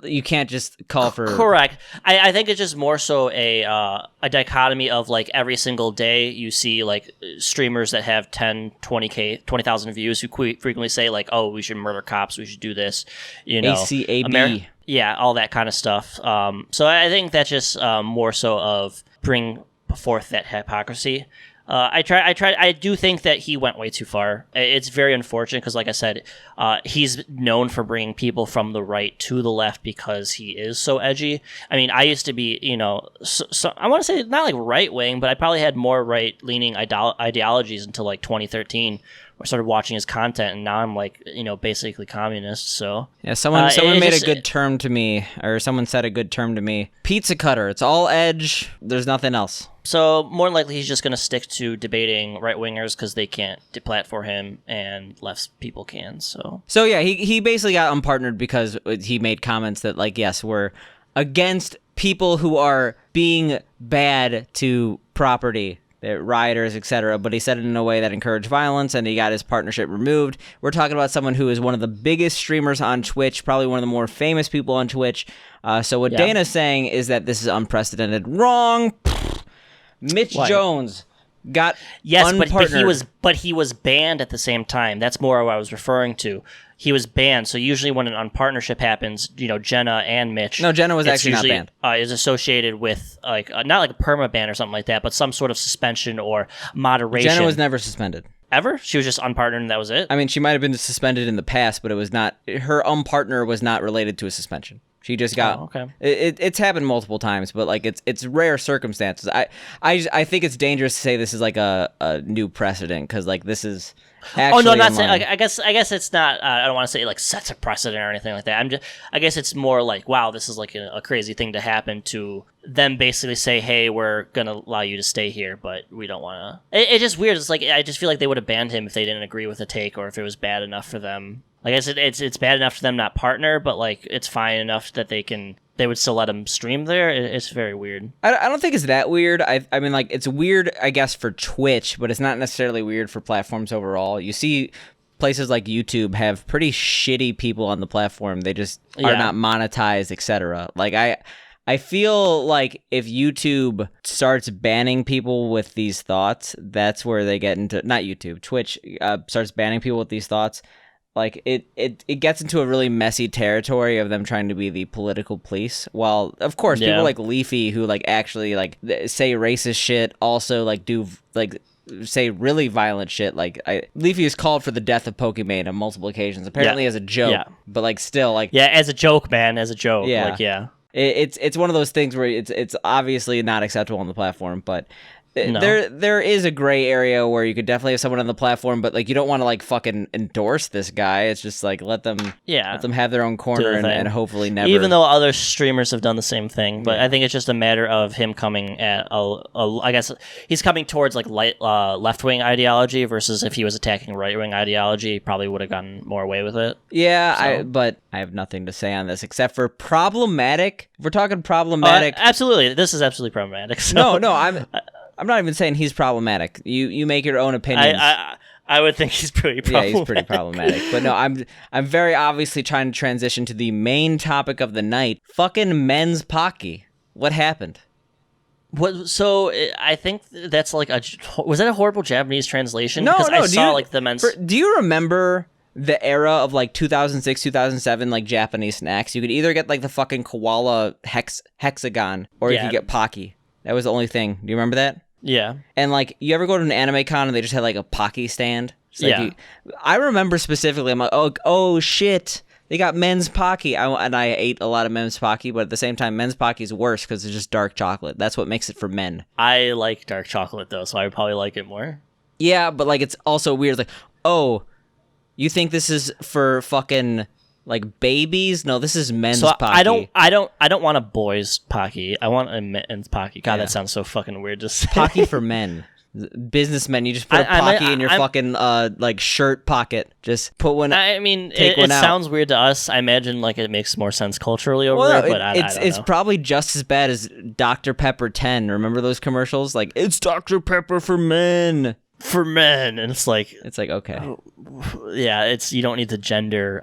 you can't just call for... Correct. I think it's just more so a dichotomy of, like, every single day you see, like, streamers that have 10, 20,000 views who frequently say, like, oh, we should murder cops, we should do this, you know. ACAB. Yeah, all that kind of stuff. So I think that's just more so of bring forth that hypocrisy. I do think that he went way too far. It's very unfortunate because, like I said, he's known for bringing people from the right to the left because he is so edgy. I mean, I used to be, you know, so I want to say not like right wing, but I probably had more right leaning ideologies until like 2013. I started watching his content, and now I'm like, you know, basically communist. So yeah, someone made a good term to me, or someone said a good term to me. Pizza cutter. It's all edge. There's nothing else. So more than likely, he's just going to stick to debating right wingers because they can't deplatform him, and left people can. So yeah, he basically got unpartnered because he made comments that, like, yes, we're against people who are being bad to property, rioters, etc., but he said it in a way that encouraged violence, and he got his partnership removed. We're talking about someone who is one of the biggest streamers on Twitch, probably one of the more famous people on Twitch. So what Dana's saying is that this is unprecedented. Wrong. Mitch Jones got unpartnered. but he was banned at the same time. That's more what I was referring to. He was banned. So usually when an unpartnership happens, you know, Jenna and Mitch. No, Jenna was actually not banned. Is associated with like not like a perma ban or something like that, but some sort of suspension or moderation. Jenna was never suspended. Ever? She was just unpartnered and that was it? I mean, she might have been suspended in the past, but it was not. Her unpartner was not related to a suspension. She just got. Oh, okay. It's happened multiple times, but like it's rare circumstances. I think it's dangerous to say this is like a new precedent because like this is. Actually, oh no, not saying. Like, I guess it's not. I don't want to say it like sets a precedent or anything like that. I guess it's more like, wow, this is like a crazy thing to happen to them. Basically, say, hey, we're gonna allow you to stay here, but we don't want to. It's just weird. It's like I just feel like they would have banned him if they didn't agree with the take or if it was bad enough for them. Like I said, it's bad enough for them not partner, but like it's fine enough that they would still let him stream there. It's very weird. I don't think it's that weird. I mean, like, it's weird, I guess, for Twitch, but it's not necessarily weird for platforms overall. You see places like YouTube have pretty shitty people on the platform. They just are not monetized, etc. Like, I feel like if YouTube starts banning people with these thoughts, that's where they get into... Not YouTube, Twitch starts banning people with these thoughts, like it gets into a really messy territory of them trying to be the political police. While of course people like Leafy who like actually like say racist shit, also like do like say really violent shit. Like Leafy is called for the death of Pokimane on multiple occasions, apparently as a joke, but like still like as a joke, man, as a joke. It's one of those things where it's obviously not acceptable on the platform, but there is a gray area where you could definitely have someone on the platform, but like you don't want to like fucking endorse this guy. It's just like let them have their own corner and hopefully never. Even though other streamers have done the same thing, but I think it's just a matter of him coming at I guess he's coming towards like left wing ideology versus if he was attacking right wing ideology, he probably would have gotten more away with it. Yeah, but I have nothing to say on this except for problematic. If we're talking problematic, absolutely, this is absolutely problematic. So. No, I'm not even saying he's problematic. You make your own opinions. I would think he's pretty problematic. Yeah, he's pretty problematic. But no, I'm very obviously trying to transition to the main topic of the night. Fucking men's Pocky. What happened? What? So I think that's like was that a horrible Japanese translation? No. I saw like the men's. Do you remember the era of like 2006, 2007, like Japanese snacks? You could either get like the fucking koala hexagon, or you could get Pocky. That was the only thing. Do you remember that? Yeah. And like, you ever go to an anime con and they just had like a Pocky stand? Like I remember specifically, I'm like, oh shit, they got men's Pocky. And I ate a lot of men's Pocky, but at the same time, men's Pocky is worse because it's just dark chocolate. That's what makes it for men. I like dark chocolate though, so I would probably like it more. Yeah, but like, it's also weird. Like, oh, you think this is for fucking like babies? No, this is men's Pocky. I don't want a boy's Pocky. I want a men's Pocky. God, that sounds so fucking weird to say. Pocky for men. Businessmen, you just put a Pocky in your fucking like shirt pocket. Just put one. I mean, it sounds weird to us. I imagine like it makes more sense culturally over there, but I don't know. It's probably just as bad as Dr. Pepper 10. Remember those commercials? Like, it's Dr. Pepper for men. For men, and it's like okay, it's you don't need to gender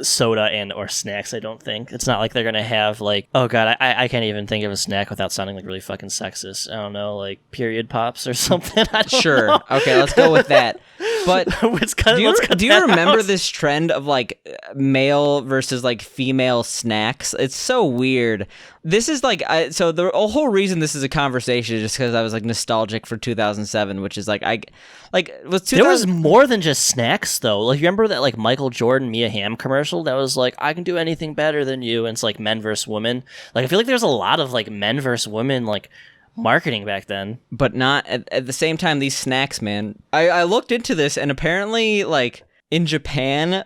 soda and or snacks. I don't think it's not like they're gonna have like, oh god, I can't even think of a snack without sounding like really fucking sexist. I don't know, like period pops or something. I don't know. Okay, let's go with that. But do you remember this trend of like male versus like female snacks? It's so weird. This is like so the whole reason this is a conversation is just because I was like nostalgic for 2007, which is like there was more than just snacks though. Like, you remember that like Michael Jordan Mia Hamm commercial that was like, I can do anything better than you, and it's like men versus women. Like, I feel like there's a lot of like men versus women like marketing back then, but not at the same time. These snacks, man, I looked into this, and apparently like in Japan,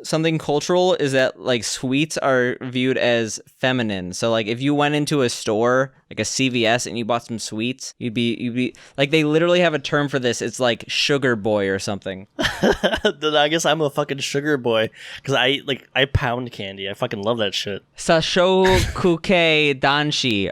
something cultural is that like sweets are viewed as feminine. So like if you went into a store like a CVS and you bought some sweets, you'd be like, they literally have a term for this. It's like sugar boy or something. Then I guess I'm a fucking sugar boy because I pound candy. I fucking love that shit. Sashokuke danshi,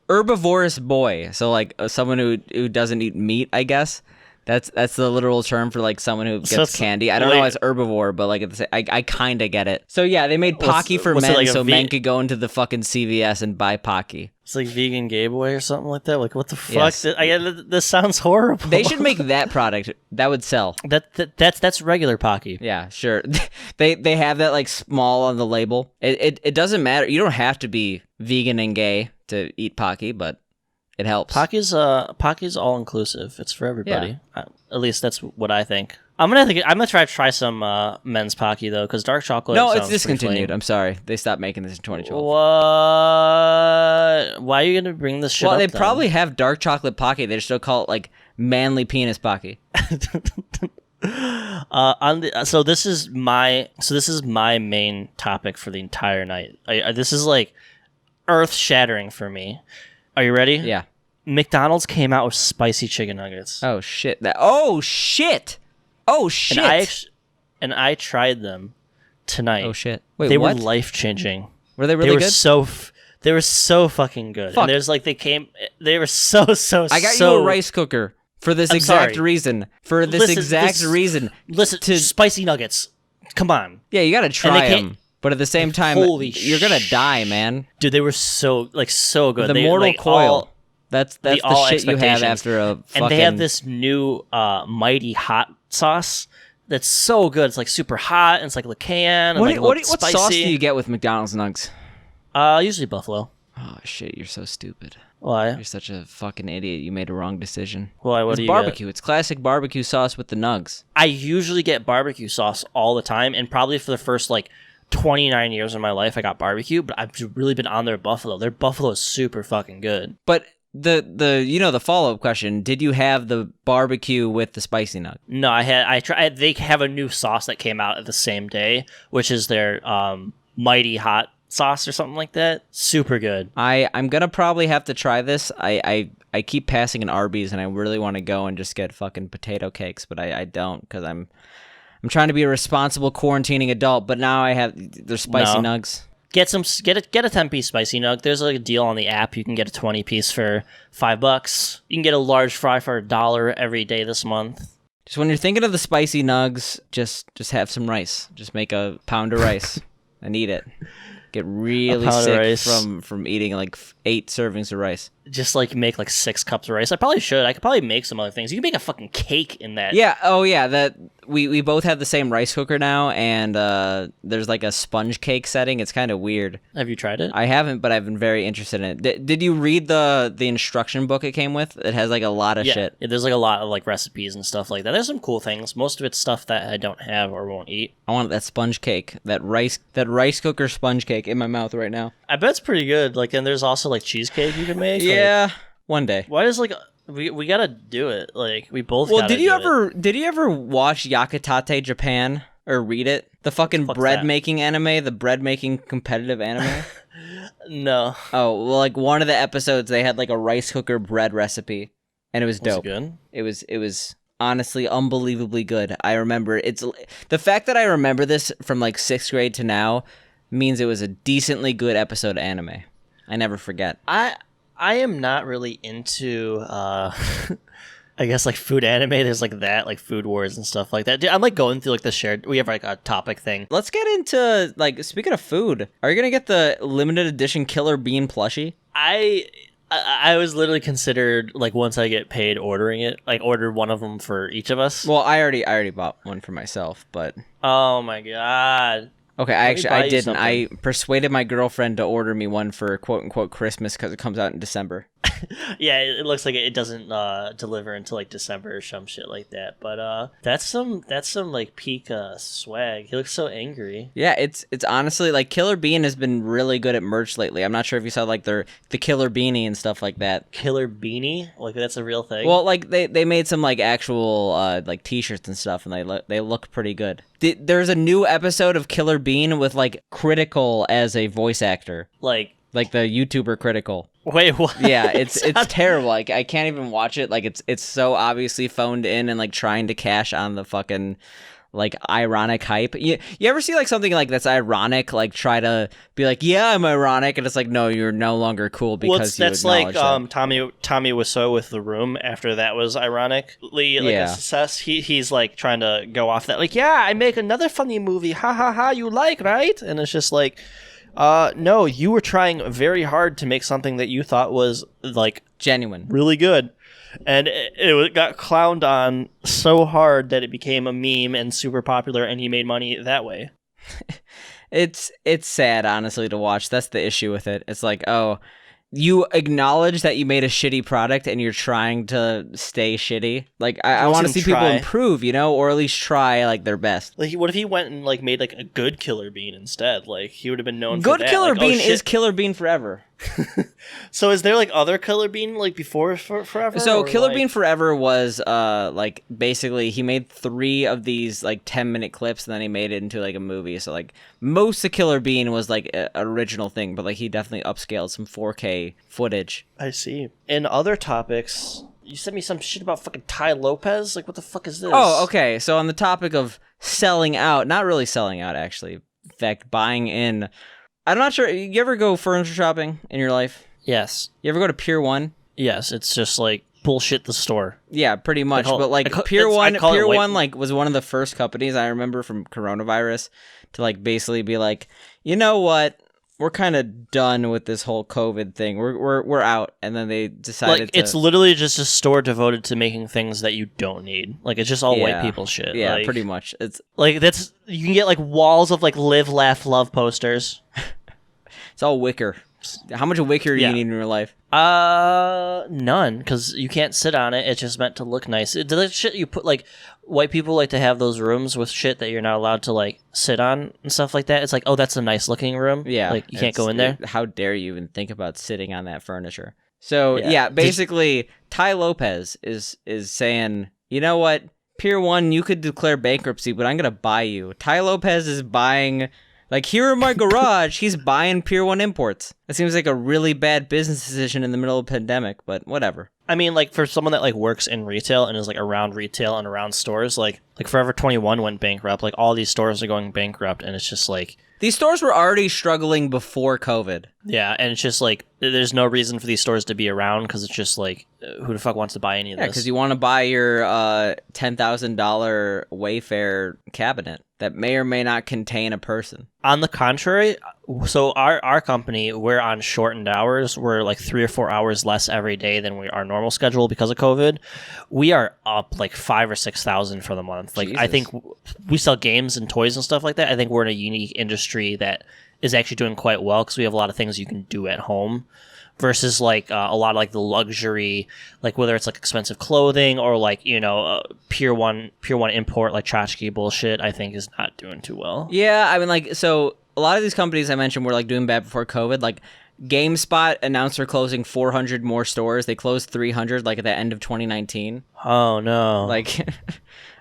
herbivorous boy. So like someone who doesn't eat meat, I guess. That's the literal term for like someone who gets candy. I don't know as herbivore, but like I kind of get it. So yeah, they made Pocky for men, like so men could go into the fucking CVS and buy Pocky. It's like vegan gay boy or something like that. Like, what the fuck? Yes. This sounds horrible. They should make that product. That would sell. That's regular Pocky. Yeah, sure. They have that like small on the label. It doesn't matter. You don't have to be vegan and gay to eat Pocky, but it helps. Pocky's all inclusive. It's for everybody. Yeah. At least that's what I think. I'm gonna try some men's Pocky though, because dark chocolate. No, it's discontinued. I'm sorry, they stopped making this in 2012. What? Why are you gonna bring this shit up? Well, they then? probably have dark chocolate Pocky. They just still call it like manly penis Pocky. So this is my main topic for the entire night. This is like earth shattering for me. Are you ready? Yeah. McDonald's came out with spicy chicken nuggets. Oh shit! Oh shit! And I tried them tonight. Oh shit! Wait, they what? were life changing. Were they really good? They were so fucking good. Fuck. And there's like they were so. I got you a rice cooker for this exact reason. For this exact reason. Listen to spicy nuggets. Come on. Yeah, you gotta try them. But at the same time, you're gonna die, man. Dude, they were so good. The mortal coil. That's the shit you have after a fucking... And they have this new mighty hot sauce that's so good. It's like super hot and it's like cayenne and What spicy. sauce do you get with McDonald's nugs? Usually buffalo. Oh shit, you're so stupid. Why? You're such a fucking idiot. You made a wrong decision. Why? What It's do you barbecue. get? It's classic barbecue sauce with the nugs. I usually get barbecue sauce all the time, and probably for the first like 29 years of my life, I got barbecue. But I've really been on their buffalo. Their buffalo is super fucking good. But the follow-up question, did you have the barbecue with the spicy nug? No, I tried. They have a new sauce that came out at the same day, which is their mighty hot sauce or something like that. Super good. I'm gonna probably have to try this. I keep passing an Arby's and I really want to go and just get fucking potato cakes, but I don't because I'm trying to be a responsible quarantining adult. But now there's spicy nugs. Get a 10-piece spicy nug. There's like a deal on the app. You can get a 20-piece for $5. You can get a large fry for $1 every day this month. Just when you're thinking of the spicy nugs, just have some rice. Just make a pound of rice and eat it. Get really sick from eating like 8 servings of rice. Just like make like 6 cups of rice. I probably should. I could probably make some other things. You can make a fucking cake in that. Yeah. Oh yeah. That we both have the same rice cooker now, and there's like a sponge cake setting. It's kind of weird. Have you tried it? I haven't, but I've been very interested in it. Did you read the instruction book it came with? It has like a lot of shit. Yeah, there's like a lot of like recipes and stuff like that. There's some cool things. Most of it's stuff that I don't have or won't eat. I want that sponge cake, that rice cooker sponge cake in my mouth right now. I bet it's pretty good. Like, and there's also like cheesecake you can make. Yeah, like, one day. why is like we gotta do it? Like we both. Well, gotta did you ever watch Yakitate Japan or read it? The fucking bread making anime, the bread making competitive anime. No. Oh well, like one of the episodes they had like a rice cooker bread recipe, and it was dope. Was it good? It was honestly unbelievably good. I remember it's the fact that I remember this from like 6th grade to now means it was a decently good episode of anime. I never forget. I am not really into I guess like food anime. There's like that, like Food Wars and stuff like that. Dude, I'm like going through like the shared. We have like a topic thing. Let's get into like speaking of food. Are you gonna get the limited edition Killer Bean plushie? I was literally considered like once I get paid ordering it, like order one of them for each of us. Well, I already bought one for myself, but oh my god. Okay, I didn't. I persuaded my girlfriend to order me one for quote unquote Christmas because it comes out in December. Yeah, it looks like it doesn't deliver until like December or some shit like that. But that's some like peak swag. He looks so angry. Yeah, it's honestly like Killer Bean has been really good at merch lately. I'm not sure if you saw like the Killer Beanie and stuff like that. Killer Beanie? Like that's a real thing? Well, like they made some like actual like t-shirts and stuff, and they look pretty good. There's a new episode of Killer Bean with like Critical as a voice actor. Like the YouTuber Critical. Wait, what? Yeah, it's terrible. Like I can't even watch it. Like it's so obviously phoned in and like trying to cash on the fucking like ironic hype. You ever see like something like that's ironic, like try to be like, yeah, I'm ironic, and it's like, no, you're no longer cool because that's like Tommy Wiseau with The Room. After that was ironically like a success. He's like trying to go off that, like, yeah, I make another funny movie, ha ha ha, you like, right? And it's just like, no, you were trying very hard to make something that you thought was like genuine, really good. And it got clowned on so hard that it became a meme and super popular, and he made money that way. It's sad, honestly, to watch. That's the issue with it. It's like, oh, you acknowledge that you made a shitty product and you're trying to stay shitty. Like, I want to see people improve, you know, or at least try like their best. Like, what if he went and like made like a good Killer Bean instead? Like, he would have been known for that. Good Killer like, Bean is Killer Bean forever. So is there like other Killer Bean like before forever? So Killer Bean Forever was like basically he made 3 of these like 10-minute clips and then he made it into like a movie. So like most of Killer Bean was like an original thing, but like he definitely upscaled some 4K footage. I see. In other topics, you sent me some shit about fucking Ty Lopez. Like, what the fuck is this? Oh, okay. So on the topic of selling out, not really selling out actually. In fact, buying in. I'm not sure. You ever go furniture shopping in your life? Yes. You ever go to Pier 1? Yes. It's just like bullshit the store. Yeah, pretty much. But like Pier 1 like was one of the first companies I remember from coronavirus to like basically be like, you know what? we're kind of done with this whole COVID thing. We're out, and then they decided like it's literally just a store devoted to making things that you don't need. Like it's just all white people shit. Yeah, like, pretty much. It's like that's you can get like walls of like live, laugh, love posters. it's all wicker. How much wicker do you need in your life? None, because you can't sit on it. It's just meant to look nice. The shit you put, like, white people like to have those rooms with shit that you're not allowed to, like, sit on and stuff like that. It's like, oh, that's a nice looking room. Yeah. Like, you can't go in there. How dare you even think about sitting on that furniture? So, basically, Ty Lopez is saying, you know what? Pier 1, you could declare bankruptcy, but I'm going to buy you. Ty Lopez is buying... Like, here in my garage, he's buying Pier 1 imports. It seems like a really bad business decision in the middle of a pandemic, but whatever. I mean, like, for someone that, like, works in retail and is, like, around retail and around stores, like Forever 21 went bankrupt. Like, all these stores are going bankrupt, and it's just, like... These stores were already struggling before COVID. Yeah, and it's just, like, there's no reason for these stores to be around, because it's just, like, who the fuck wants to buy any of this? Yeah, because you want to buy your $10,000 Wayfair cabinet that may or may not contain a person. On the contrary, so our company, we're on shortened hours. We're like 3 or 4 hours less every day than our normal schedule because of COVID. We are up like 5,000 or 6,000 for the month. Like Jesus. I think we sell games and toys and stuff like that. I think we're in a unique industry that is actually doing quite well because we have a lot of things you can do at home. Versus like a lot of like the luxury, like whether it's like expensive clothing or like, you know, Pier 1 import like tchotchke bullshit, I think is not doing too well. Yeah, I mean, like, so a lot of these companies I mentioned were like doing bad before COVID. Like GameSpot announced they're closing 400 more stores. They closed 300 like at the end of 2019. Oh no! Like,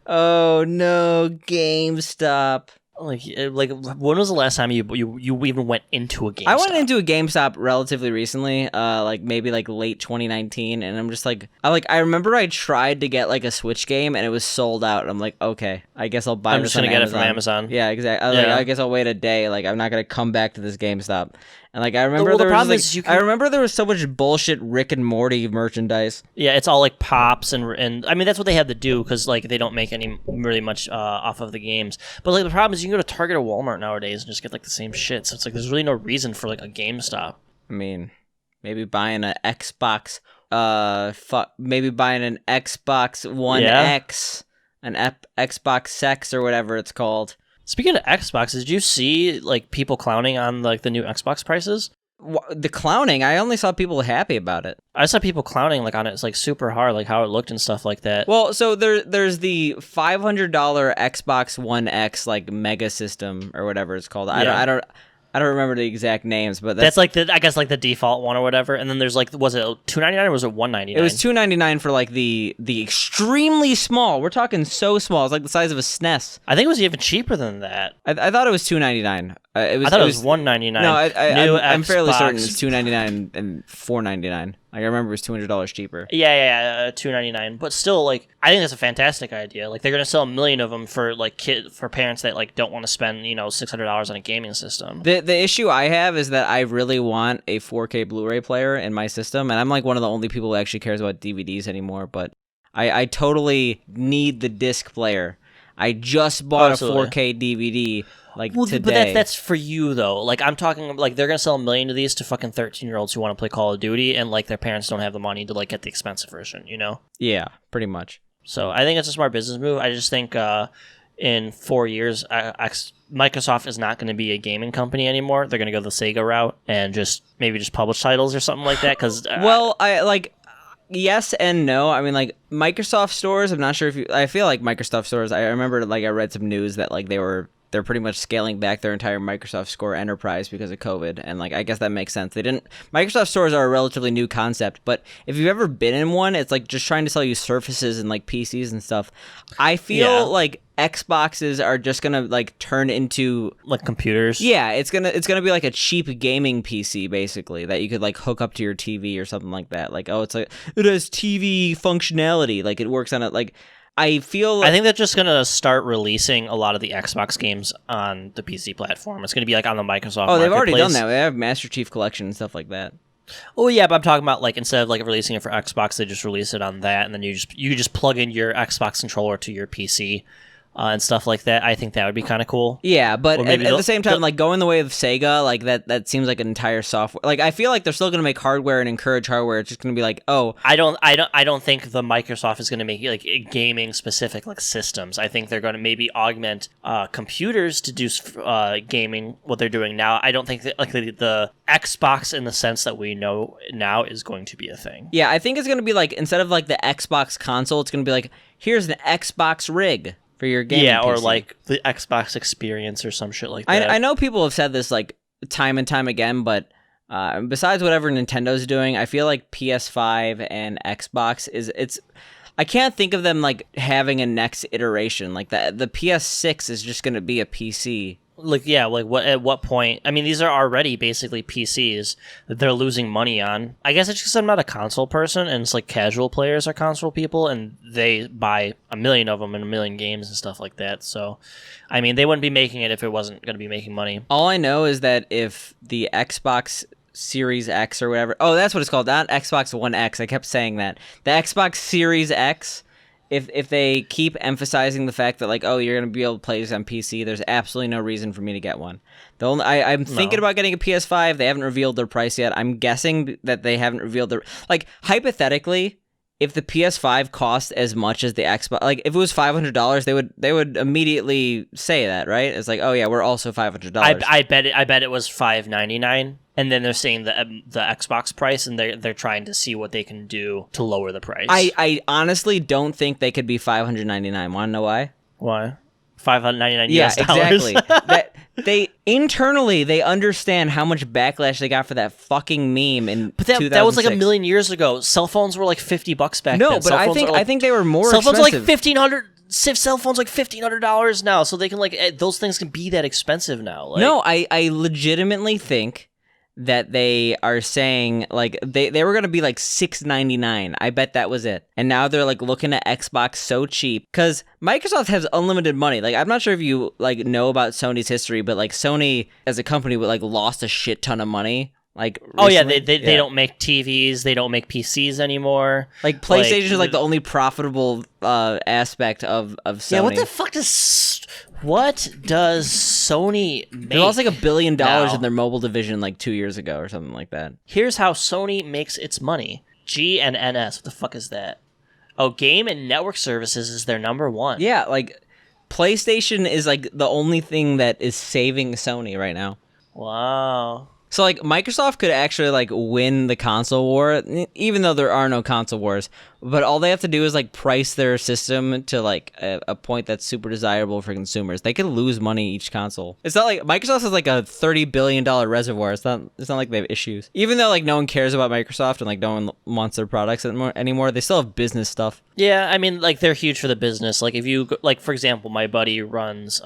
oh no, GameStop. Like when was the last time you even went into a GameStop? I went into a GameStop relatively recently, like maybe like late 2019, and I'm just like, I remember I tried to get like a Switch game and it was sold out. I'm like, okay, I guess I'll buy. I'm just gonna get it from Amazon. Yeah, exactly. I guess I'll wait a day. Like I'm not gonna come back to this GameStop. And like I remember I remember there was so much bullshit Rick and Morty merchandise. Yeah, it's all like pops and I mean that's what they had to do because like they don't make any really much off of the games. But like the problem is you can go to Target or Walmart nowadays and just get like the same shit. So it's like there's really no reason for like a GameStop. I mean, maybe buying an Xbox. Maybe buying an Xbox One X, an Xbox X or whatever it's called. Speaking of Xbox, did you see like people clowning on like the new Xbox prices? The clowning? I only saw people happy about it. I saw people clowning like on it. It's like super hard, like how it looked and stuff like that. Well, so there's the $500 Xbox One X like mega system or whatever it's called. Yeah. I don't remember the exact names, but that's like I guess like the default one or whatever. And then there's like, was it $299 or was it $199? It was $299 for like the extremely small. We're talking so small. It's like the size of a SNES. I think it was even cheaper than that. I thought it was $299. I thought it was $199. No, I'm fairly certain it's $299 and $499. I remember it was $200 cheaper. Yeah, $299. But still, like, I think that's a fantastic idea. Like, they're gonna sell 1 million of them for like for parents that like don't want to spend $600 on a gaming system. The issue I have is that I really want a 4K Blu-ray player in my system, and I'm like one of the only people who actually cares about DVDs anymore. But I totally need the disc player. I just bought a 4K DVD today. But that's for you though. Like I'm talking like they're gonna sell 1 million of these to fucking 13-year-olds who want to play Call of Duty and like their parents don't have the money to like get the expensive version, Yeah, pretty much. So I think it's a smart business move. I just think in 4 years, Microsoft is not going to be a gaming company anymore. They're going to go the Sega route and maybe just publish titles or something like that. Because yes and no. I mean, like Microsoft stores. I'm not sure if I feel like Microsoft stores. I remember like I read some news that like they're pretty much scaling back their entire Microsoft Store enterprise because of COVID, and like I guess that makes sense. Microsoft stores are a relatively new concept, but if you've ever been in one, it's like just trying to sell you Surfaces and like PCs and stuff. I feel like Xboxes are just gonna like turn into like computers. Yeah, it's gonna be like a cheap gaming PC basically that you could like hook up to your TV or something like that. Like, oh, it's like it has TV functionality, like it works on it. Like I think they're just gonna start releasing a lot of the Xbox games on the PC platform. It's gonna be like on the Microsoft. Oh, they've already done that. They have Master Chief Collection and stuff like that. Oh yeah, but I'm talking about like instead of like releasing it for Xbox, they just release it on that, and then you just plug in your Xbox controller to your PC. and stuff like that. I think that would be kind of cool. Yeah, but at maybe the same time, like going the way of Sega, like that seems like an entire software. Like I feel like they're still going to make hardware and encourage hardware. It's just going to be like, oh, I don't think the Microsoft is going to make like gaming specific like systems. I think they're going to maybe augment computers to do gaming. What they're doing now, I don't think that like the Xbox in the sense that we know now is going to be a thing. Yeah, I think it's going to be like instead of like the Xbox console, it's going to be like here's an Xbox rig for your gaming. Yeah, or PC. like the Xbox experience or some shit like that. I know people have said this like time and time again, but besides whatever Nintendo's doing, I feel like PS5 and Xbox I can't think of them like having a next iteration. Like the PS6 is just going to be a PC. Like, yeah, like at what point? I mean, these are already basically PCs that they're losing money on. I guess it's just I'm not a console person, and it's like casual players are console people, and they buy a million of them and a million games and stuff like that. So, I mean, they wouldn't be making it if it wasn't going to be making money. All I know is that if the Xbox Series X or whatever, oh, that's what it's called, not Xbox One X. I kept saying that. The Xbox Series X. If they keep emphasizing the fact that like, oh, you're gonna be able to play this on PC, there's absolutely no reason for me to get one. I'm thinking about getting a PS5. They haven't revealed their price yet. I'm guessing that they haven't revealed their like hypothetically, if the PS5 cost as much as the Xbox, like if it was $500, they would immediately say that, right? It's like, oh yeah, we're also $500. I bet it was $599. And then they're saying the Xbox price, and they're trying to see what they can do to lower the price. I honestly don't think they could be $599. Want to know why? Why? $599 Yeah, US dollars. exactly. They internally they understand how much backlash they got for that fucking meme in. But that was like a million years ago. Cell phones were like $50 back then. No, but I think they were more. Cell phones expensive. are like $1,500. Cell phones like $1,500 now, so they can like those things can be that expensive now. Like, no, I legitimately think that they are saying like they were gonna be like $699. I bet that was it. And now they're like looking at Xbox so cheap because Microsoft has unlimited money. Like I'm not sure if you like know about Sony's history, but like Sony as a company like lost a shit ton of money. Like recently. They don't make TVs, they don't make PCs anymore. Like PlayStation is like the only profitable aspect of Sony. Yeah, what does Sony make? They lost like $1 billion now in their mobile division like 2 years ago or something like that. Here's how Sony makes its money. G and NS. What the fuck is that? Oh, game and network services is their number one. Yeah, like PlayStation is like the only thing that is saving Sony right now. Wow. So like Microsoft could actually like win the console war, even though there are no console wars. But all they have to do is like price their system to like a point that's super desirable for consumers. They could lose money each console. It's not like Microsoft has like a $30 billion reservoir. It's not like they have issues. Even though like no one cares about Microsoft and like no one wants their products anymore, they still have business stuff. Yeah, I mean like they're huge for the business. Like if you like for example, my buddy runs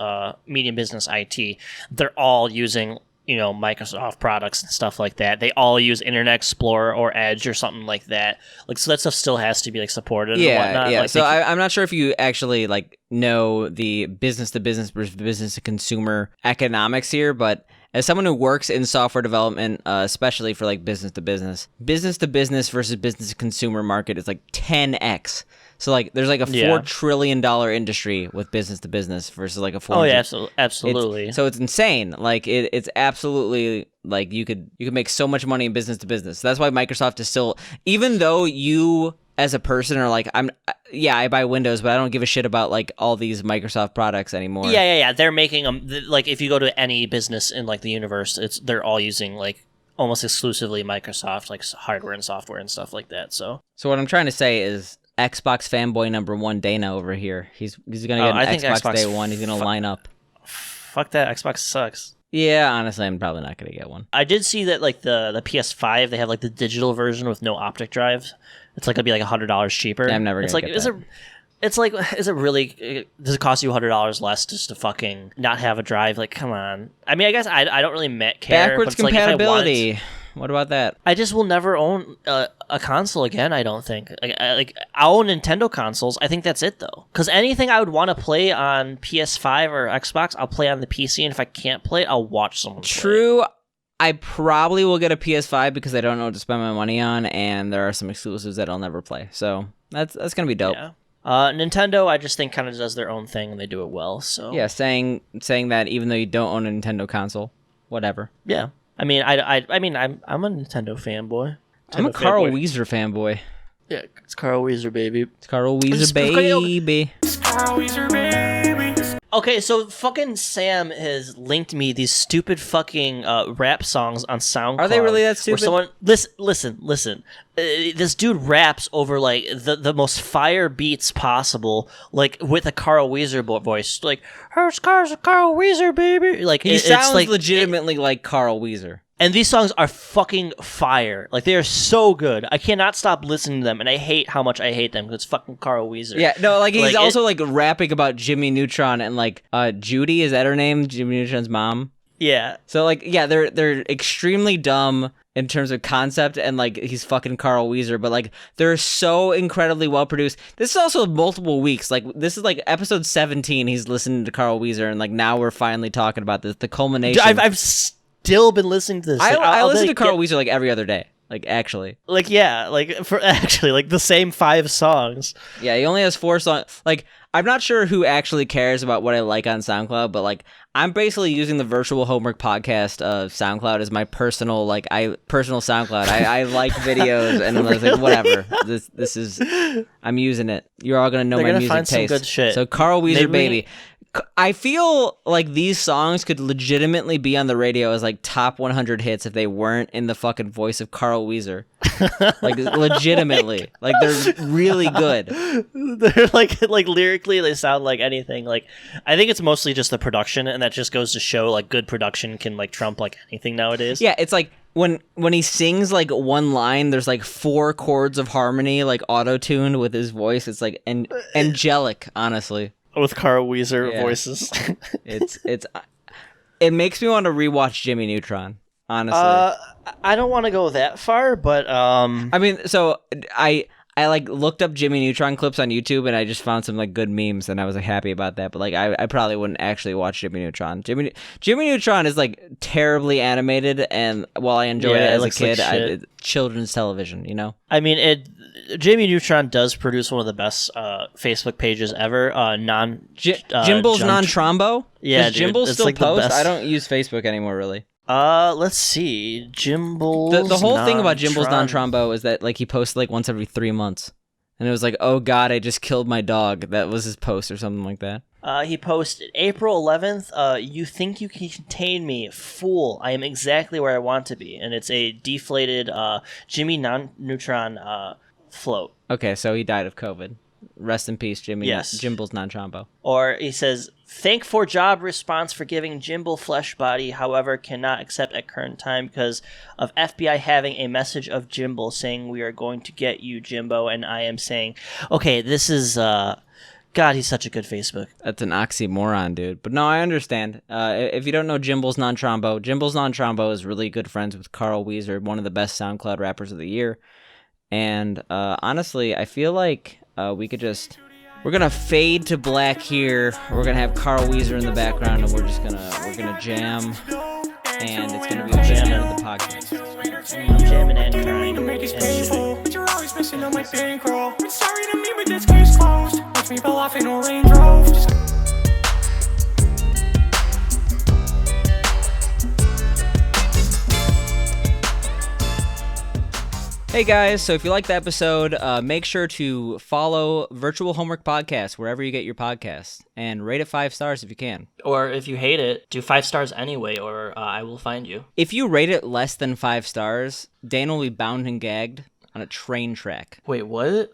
medium business IT. They're all using Microsoft products and stuff like that. They all use Internet Explorer or Edge or something like that. Like, so that stuff still has to be like supported and whatnot. Yeah. Like, so I'm not sure if you actually like know the business to business versus business to consumer economics here, but as someone who works in software development, especially for like business to business versus business to consumer market is like 10x. So like there's like a $4 trillion industry with business to business versus like a 400. Oh yeah, absolutely. So it's insane. Like it's absolutely like you could make so much money in business to business. So that's why Microsoft is still, even though you as a person are like I buy Windows, but I don't give a shit about like all these Microsoft products anymore. Yeah. They're making them like if you go to any business in like the universe, they're all using like almost exclusively Microsoft like hardware and software and stuff like that. So what I'm trying to say is Xbox fanboy number one, Dana over here. He's gonna get an Xbox day one. He's gonna line up. Fuck that. Xbox sucks. Yeah, honestly, I'm probably not gonna get one. I did see that like the PS5, they have like the digital version with no optic drives. It's like gonna be like $100 cheaper. Yeah, I'm never gonna get that. It's like, is it really? Does it cost you $100 less just to fucking not have a drive? Like, come on. I mean, I guess I don't really care. Backwards but it's compatibility. Like, what about that? I just will never own a console again. I don't think. I'll own Nintendo consoles. I think that's it though. Because anything I would want to play on PS5 or Xbox, I'll play on the PC, and if I can't play it, I'll watch someone. True. Play it. I probably will get a PS5 because I don't know what to spend my money on, and there are some exclusives that I'll never play. So that's gonna be dope. Yeah. Nintendo, I just think kind of does their own thing and they do it well. So Yeah, saying that even though you don't own a Nintendo console, whatever. yeah. I mean, I'm a Nintendo fanboy. I'm a Carl Weezer fanboy. Yeah, it's Carl Weezer, baby. It's Carl Weezer, baby. Okay, so fucking Sam has linked me these stupid fucking rap songs on SoundCloud. Are they really that where stupid? someone listen. This dude raps over like the most fire beats possible, like with a Carl Weezer voice, like "Here's Carl Weezer, baby." Like He it's sounds like, legitimately like Carl Weezer. and these songs are fucking fire. Like, they are so good. I cannot stop listening to them, and I hate how much I hate them because it's fucking Carl Weezer. Yeah, no, like he's Like, also like rapping about Jimmy Neutron and like Judy, is that her name? Jimmy Neutron's mom. Yeah. So like yeah, they're extremely dumb in terms of concept, and like he's fucking Carl Weezer, but like they're so incredibly well produced. This is also multiple weeks. Like this is like episode 17. He's listening to Carl Weezer, and like now we're finally talking about this. The culmination. I've still been listening to this. I I'll listen to Carl Weezer like every other day. Like actually. Like yeah, like for actually like the same 5 songs. Yeah, he only has 4 songs. Like I'm not sure who actually cares about what I like on SoundCloud, but like I'm basically using the Virtual Homework Podcast of SoundCloud as my personal personal SoundCloud. I like videos and I was like whatever. This is I'm using it. You're all gonna know They're my gonna music find taste. some good shit. So Carl Weezer, Maybe baby. I feel like these songs could legitimately be on the radio as like top 100 hits if they weren't in the fucking voice of Carl Weezer. Like legitimately, like they're really good. They're like lyrically they sound like anything. Like I think it's mostly just the production, and that just goes to show like good production can like trump like anything nowadays. Yeah, it's like when he sings like one line, there's like 4 chords of harmony like auto-tuned with his voice. It's like angelic, honestly. With Carl Weezer Yeah. voices. It makes me want to rewatch Jimmy Neutron, honestly. I don't want to go that far, but I mean, so I like looked up Jimmy Neutron clips on YouTube and I just found some like good memes and I was like happy about that. But like I probably wouldn't actually watch Jimmy Neutron. Jimmy Neutron is like terribly animated, and while I enjoyed it as a kid, it's children's television, you know. I mean, Jimmy Neutron does produce one of the best Facebook pages ever. Jimble's non-trombo. Yeah, does Jimble it's still like the post? best. I don't use Facebook anymore, really. Let's see. Jimble's The whole thing about Jimble's non-tron- non-trombo is that like he posts like once every 3 months, and it was like, oh god, I just killed my dog. That was his post or something like that. He posted April 11th. You think you can contain me, fool? I am exactly where I want to be, and it's a deflated Jimmy Neutron float. Okay, so he died of COVID. Rest in peace, Jimmy. Yes. Jimble's non-trombo. Or he says, thank for job response for giving Jimble flesh body, however, cannot accept at current time because of FBI having a message of Jimble saying we are going to get you, Jimbo, and I am saying, okay, this is, God, he's such a good Facebook. That's an oxymoron, dude. But no, I understand. If you don't know Jimble's non-trombo is really good friends with Carl Weezer, one of the best SoundCloud rappers of the year. And honestly, I feel like we're gonna fade to black here. We're gonna have Carl Weezer in the background, and we're gonna jam, and it's gonna be a jam of the podcast. I'm jamming and crying. But you're always missing on my bankroll. It's sorry to me, but this case closed. Watch me pull off in a Range Rover. Hey guys, so if you liked the episode, make sure to follow Virtual Homework Podcast wherever you get your podcasts, and rate it 5 stars if you can. Or if you hate it, do 5 stars anyway, or I will find you. If you rate it less than 5 stars, Dan will be bound and gagged on a train track. Wait, what?